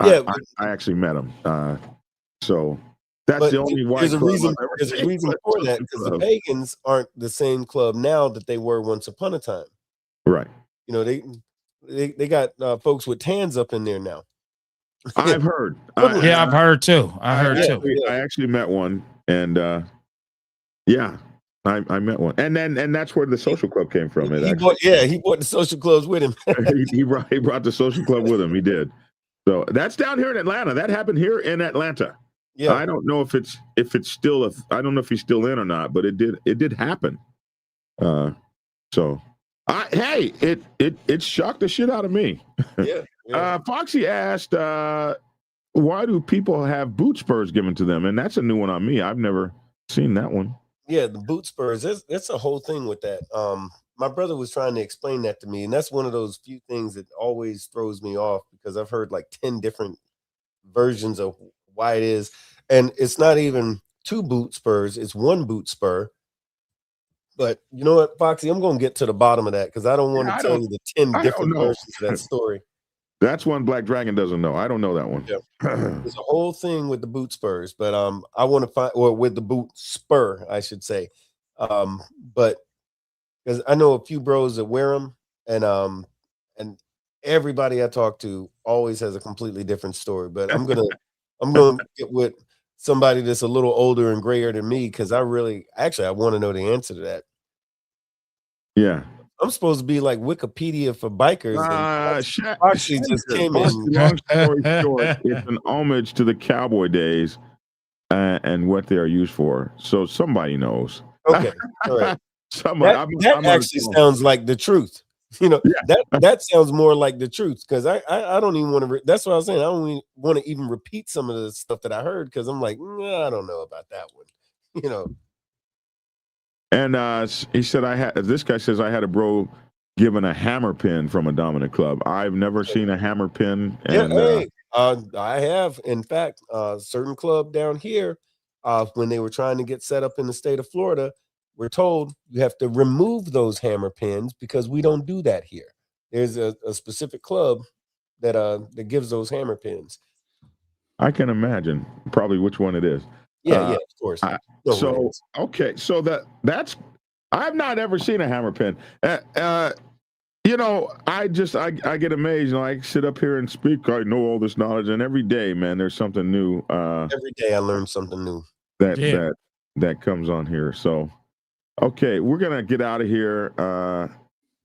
I actually met him. So that's the only white. There's a reason for that, because the pagans aren't the same club now that they were once upon a time. Right. They got folks with tans up in there now. I've heard. I've heard too. I actually met one, and I met one, and that's where the social club came from. He brought the social clubs with him. he brought the social club with him. He did. So that's down here in Atlanta. That happened here in Atlanta. Yeah, I don't know if it's still I don't know if he's still in or not, but it did happen. It shocked the shit out of me. Yeah. Foxy asked, why do people have boot spurs given to them? And that's a new one on me. I've never seen that one. Yeah, the boot spurs. That's a whole thing with that. My brother was trying to explain that to me, and that's one of those few things that always throws me off, because I've heard like 10 different versions of why it is. And it's not even 2 boot spurs, it's 1 boot spur. But you know what, Foxy, I'm going to get to the bottom of that, because I don't want to tell you the 10 different versions of that story. That's one Black Dragon doesn't know. I don't know that one. Yeah. There's a whole thing with the boot spurs, but I want to find, or with the boot spur, I should say. But because I know a few bros that wear them, and everybody I talk to always has a completely different story. But I'm gonna get with somebody that's a little older and grayer than me, because I want to know the answer to that. Yeah. I'm supposed to be like Wikipedia for bikers, and Foxy just came in. Long story short, it's an homage to the cowboy days and what they are used for. So somebody knows. Okay, all right. Somebody. That actually sounds like the truth. You know, Yeah. that sounds more like the truth, because I don't even want to. That's what I was saying. I don't even want to even repeat some of the stuff that I heard, because I'm like, I don't know about that one. You know. And he said, this guy says, I had a bro given a hammer pin from a dominant club. I've never seen a hammer pin. And, I have. In fact, a certain club down here, when they were trying to get set up in the state of Florida, we're told you have to remove those hammer pins because we don't do that here. There's a specific club that gives those hammer pins. I can imagine probably which one it is. Yeah, of course. So that's I've not ever seen a hammer pin. You know, I get amazed. You know, I sit up here and speak. I know all this knowledge, and every day, man, there's something new. Every day I learn something new. That comes on here. So, okay, we're gonna get out of here.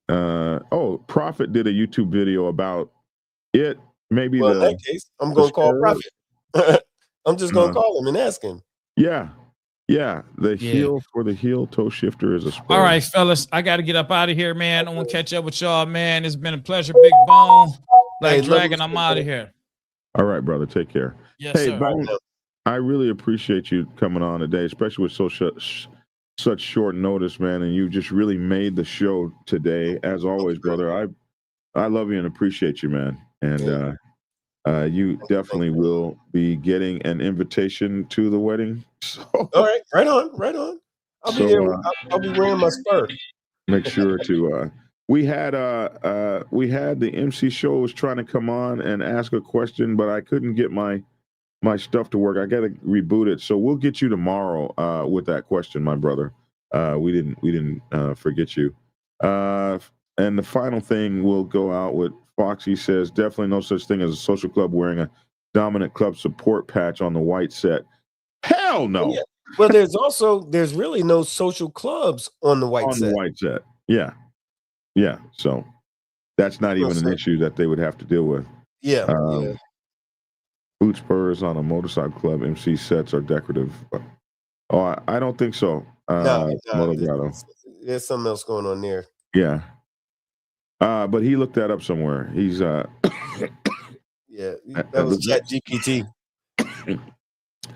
Prophet did a YouTube video about it. Maybe in that case, I'm gonna call Prophet. I'm just gonna call him and ask him. Yeah. The heel for the heel toe shifter is a spur. All right, fellas, I got to get up out of here, man. I want to catch up with y'all, man. It's been a pleasure, Big Bone. Black Dragon, I'm out of here. All right, brother. Take care. Yes, sir. Bone, I really appreciate you coming on today, especially with such short notice, man. And you just really made the show today. As always, brother. I love you and appreciate you, man. And you definitely will be getting an invitation to the wedding. So, all right, right on. I'll be there. I'll be wearing my spur. Make sure to. We had the MC show was trying to come on and ask a question, but I couldn't get my stuff to work. I got to reboot it, so we'll get you tomorrow with that question, my brother. We didn't forget you. And the final thing we'll go out with. Foxy says definitely no such thing as a social club wearing a dominant club support patch on the white set. Hell no. Yeah. Well, there's really no social clubs on the white set. On the white set. Yeah. So that's not even an issue that they would have to deal with. Yeah. Boot spurs on a motorcycle club MC sets are decorative. Oh, I don't think so. No, there's something else going on there. Yeah. But he looked that up somewhere. He's yeah, that was ChatGPT.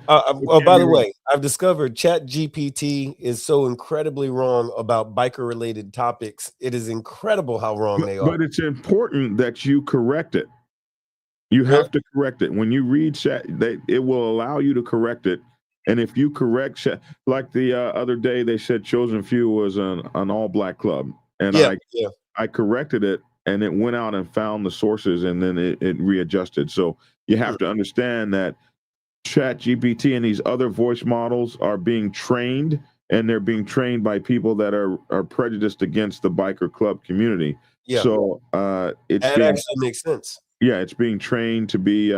By the way, I've discovered ChatGPT is so incredibly wrong about biker related topics. It is incredible how wrong they are. But it's important that you correct it. You have to correct it. When you read chat, it will allow you to correct it. And if you correct chat, like the other day, they said Chosen Few was an all-black club. And I corrected it, and it went out and found the sources, and then it readjusted. So you have to understand that ChatGPT and these other voice models are being trained, and they're being trained by people that are prejudiced against the biker club community. Yeah. So that actually makes sense. Yeah, it's being trained to be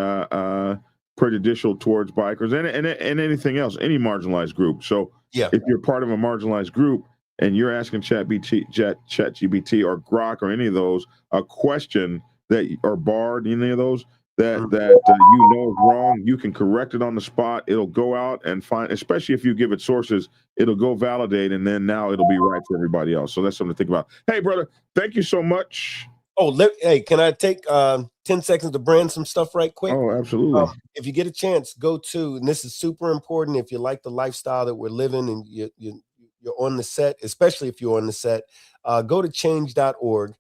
prejudicial towards bikers and anything else, any marginalized group. So if you're part of a marginalized group, and you're asking ChatGPT or Grok or any of those a question that or Bard, any of those that you know is wrong, you can correct it on the spot. It'll go out and find, especially if you give it sources, it'll go validate, and then now it'll be right for everybody else. So that's something to think about. Hey, brother, thank you so much. Hey, can I take 10 seconds to brand some stuff right quick? Oh, absolutely. If you get a chance, go to, and this is super important if you like the lifestyle that we're living and you're on the set, especially if you're on the set, go to change.org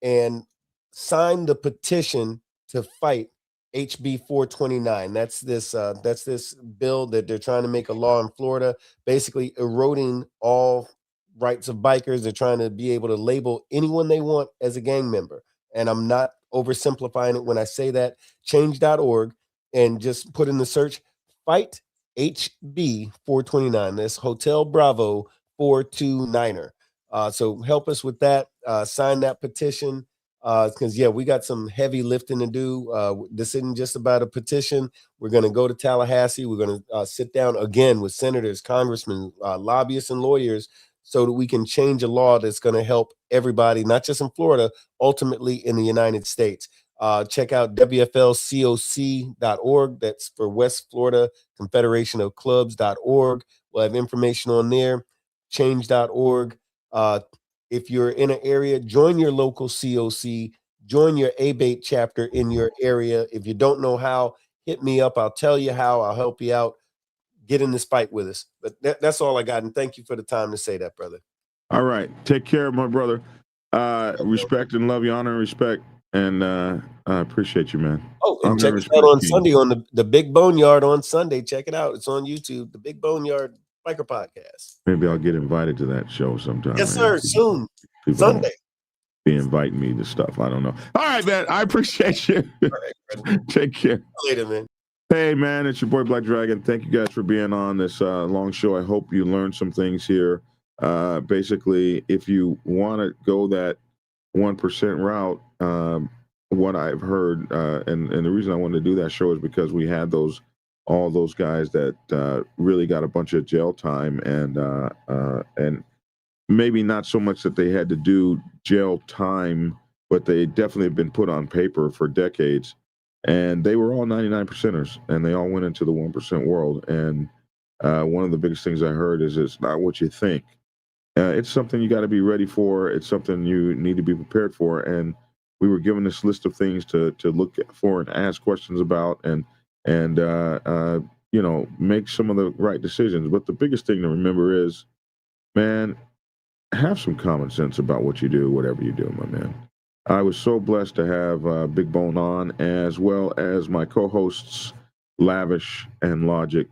and sign the petition to fight HB 429. That's this bill that they're trying to make a law in Florida, basically eroding all rights of bikers. They're trying to be able to label anyone they want as a gang member. And I'm not oversimplifying it when I say that. Change.org, and just put in the search, fight HB 429. That's Hotel Bravo 429er. So help us with that. Sign that petition, because we got some heavy lifting to do. This isn't just about a petition. We're going to go to Tallahassee. We're going to sit down again with senators, congressmen, lobbyists, and lawyers so that we can change a law that's going to help everybody, not just in Florida, ultimately in the United States. Check out WFLCOC.org. That's for West Florida Confederation of Clubs.org. We'll have information on there. Change.org. If you're in an area, join your local COC, join your ABATE chapter in your area. If you don't know how, hit me up. I'll tell you how. I'll help you out. Get in this fight with us. But that's all I got. And thank you for the time to say that, brother. All right. Take care, my brother. Respect and love you, honor and respect. And I appreciate you, man. Oh, and check us out on Sunday on the Big Boneyard on Sunday. Check it out. It's on YouTube, the Big Boneyard Biker Podcast. Maybe I'll get invited to that show sometime. Yes, sir. Soon. Sunday. Be inviting me to stuff. I don't know. All right, man. I appreciate you. All right, take care. Later, man. Hey, man. It's your boy Black Dragon. Thank you guys for being on this long show. I hope you learned some things here. Basically, if you want to go that 1% route, what I've heard, and the reason I wanted to do that show is because we had all those guys that really got a bunch of jail time, and maybe not so much that they had to do jail time, but they definitely have been put on paper for decades, and they were all 99%ers, and they all went into the 1% world. And one of the biggest things I heard is it's not what you think. It's something you got to be ready for. It's something you need to be prepared for. And we were given this list of things to look for and ask questions about, and make some of the right decisions. But the biggest thing to remember is, man, have some common sense about what you do, whatever you do, my man. I was so blessed to have Big Bone on, as well as my co-hosts, Lavish and Logic.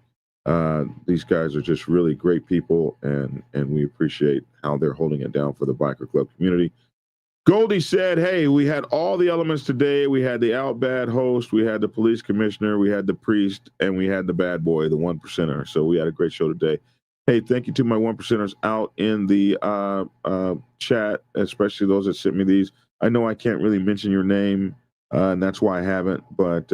These guys are just really great people, and we appreciate how they're holding it down for the biker club community. Goldie said, hey, we had all the elements today. We had the out bad host, we had the police commissioner, we had the priest, and we had the bad boy, the 1%er. So we had a great show today. Hey, thank you to my 1%ers out in the chat, especially those that sent me these. I know I can't really mention your name, and that's why I haven't, but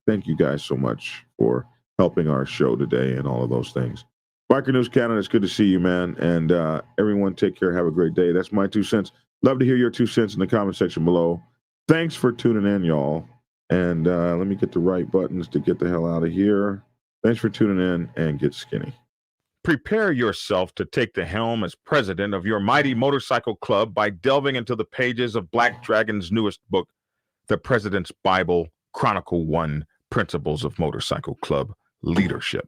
thank you guys so much for helping our show today and all of those things. Biker News Canada, it's good to see you, man. And everyone, take care. Have a great day. That's my 2 cents. Love to hear your 2 cents in the comment section below. Thanks for tuning in, y'all. And let me get the right buttons to get the hell out of here. Thanks for tuning in, and get skinny. Prepare yourself to take the helm as president of your mighty motorcycle club by delving into the pages of Black Dragon's newest book, The President's Bible, Chronicle 1, Principles of Motorcycle Club Leadership.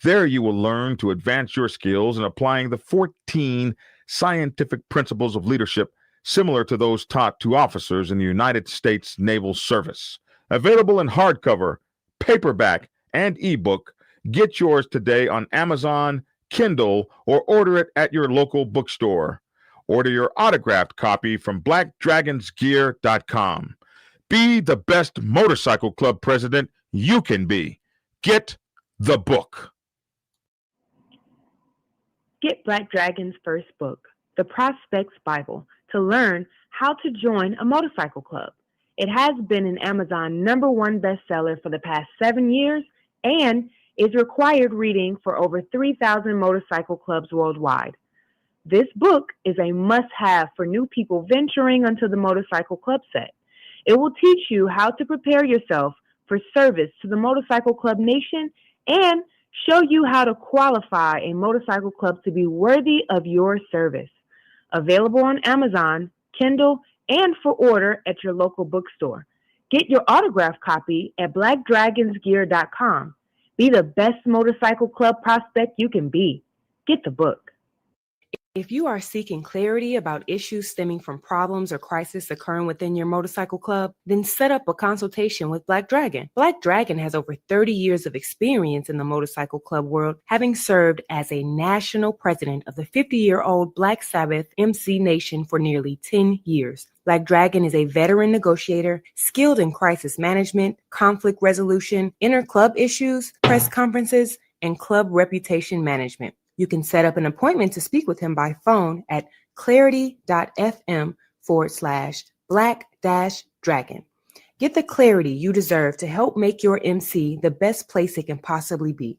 There you will learn to advance your skills in applying the 14 scientific principles of leadership similar to those taught to officers in the United States Naval Service. Available in hardcover, paperback, and ebook. Get yours today on Amazon, Kindle, or order it at your local bookstore. Order your autographed copy from blackdragonsgear.com. Be the best motorcycle club president you can be. Get the book. Get Black Dragon's first book, The Prospect's Bible, to learn how to join a motorcycle club. It has been an Amazon #1 bestseller for the past 7 years and is required reading for over 3,000 motorcycle clubs worldwide. This book is a must-have for new people venturing onto the motorcycle club set. It will teach you how to prepare yourself for service to the motorcycle club nation and show you how to qualify a motorcycle club to be worthy of your service. Available on Amazon, Kindle, and for order at your local bookstore. Get your autographed copy at blackdragonsgear.com. Be the best motorcycle club prospect you can be. Get the book. If you are seeking clarity about issues stemming from problems or crises occurring within your motorcycle club, then set up a consultation with Black Dragon. Black Dragon has over 30 years of experience in the motorcycle club world, having served as a national president of the 50-year-old Black Sabbath MC Nation for nearly 10 years. Black Dragon is a veteran negotiator, skilled in crisis management, conflict resolution, inter-club issues, press conferences, and club reputation management. You can set up an appointment to speak with him by phone at clarity.fm/black-dragon. Get the clarity you deserve to help make your MC the best place it can possibly be.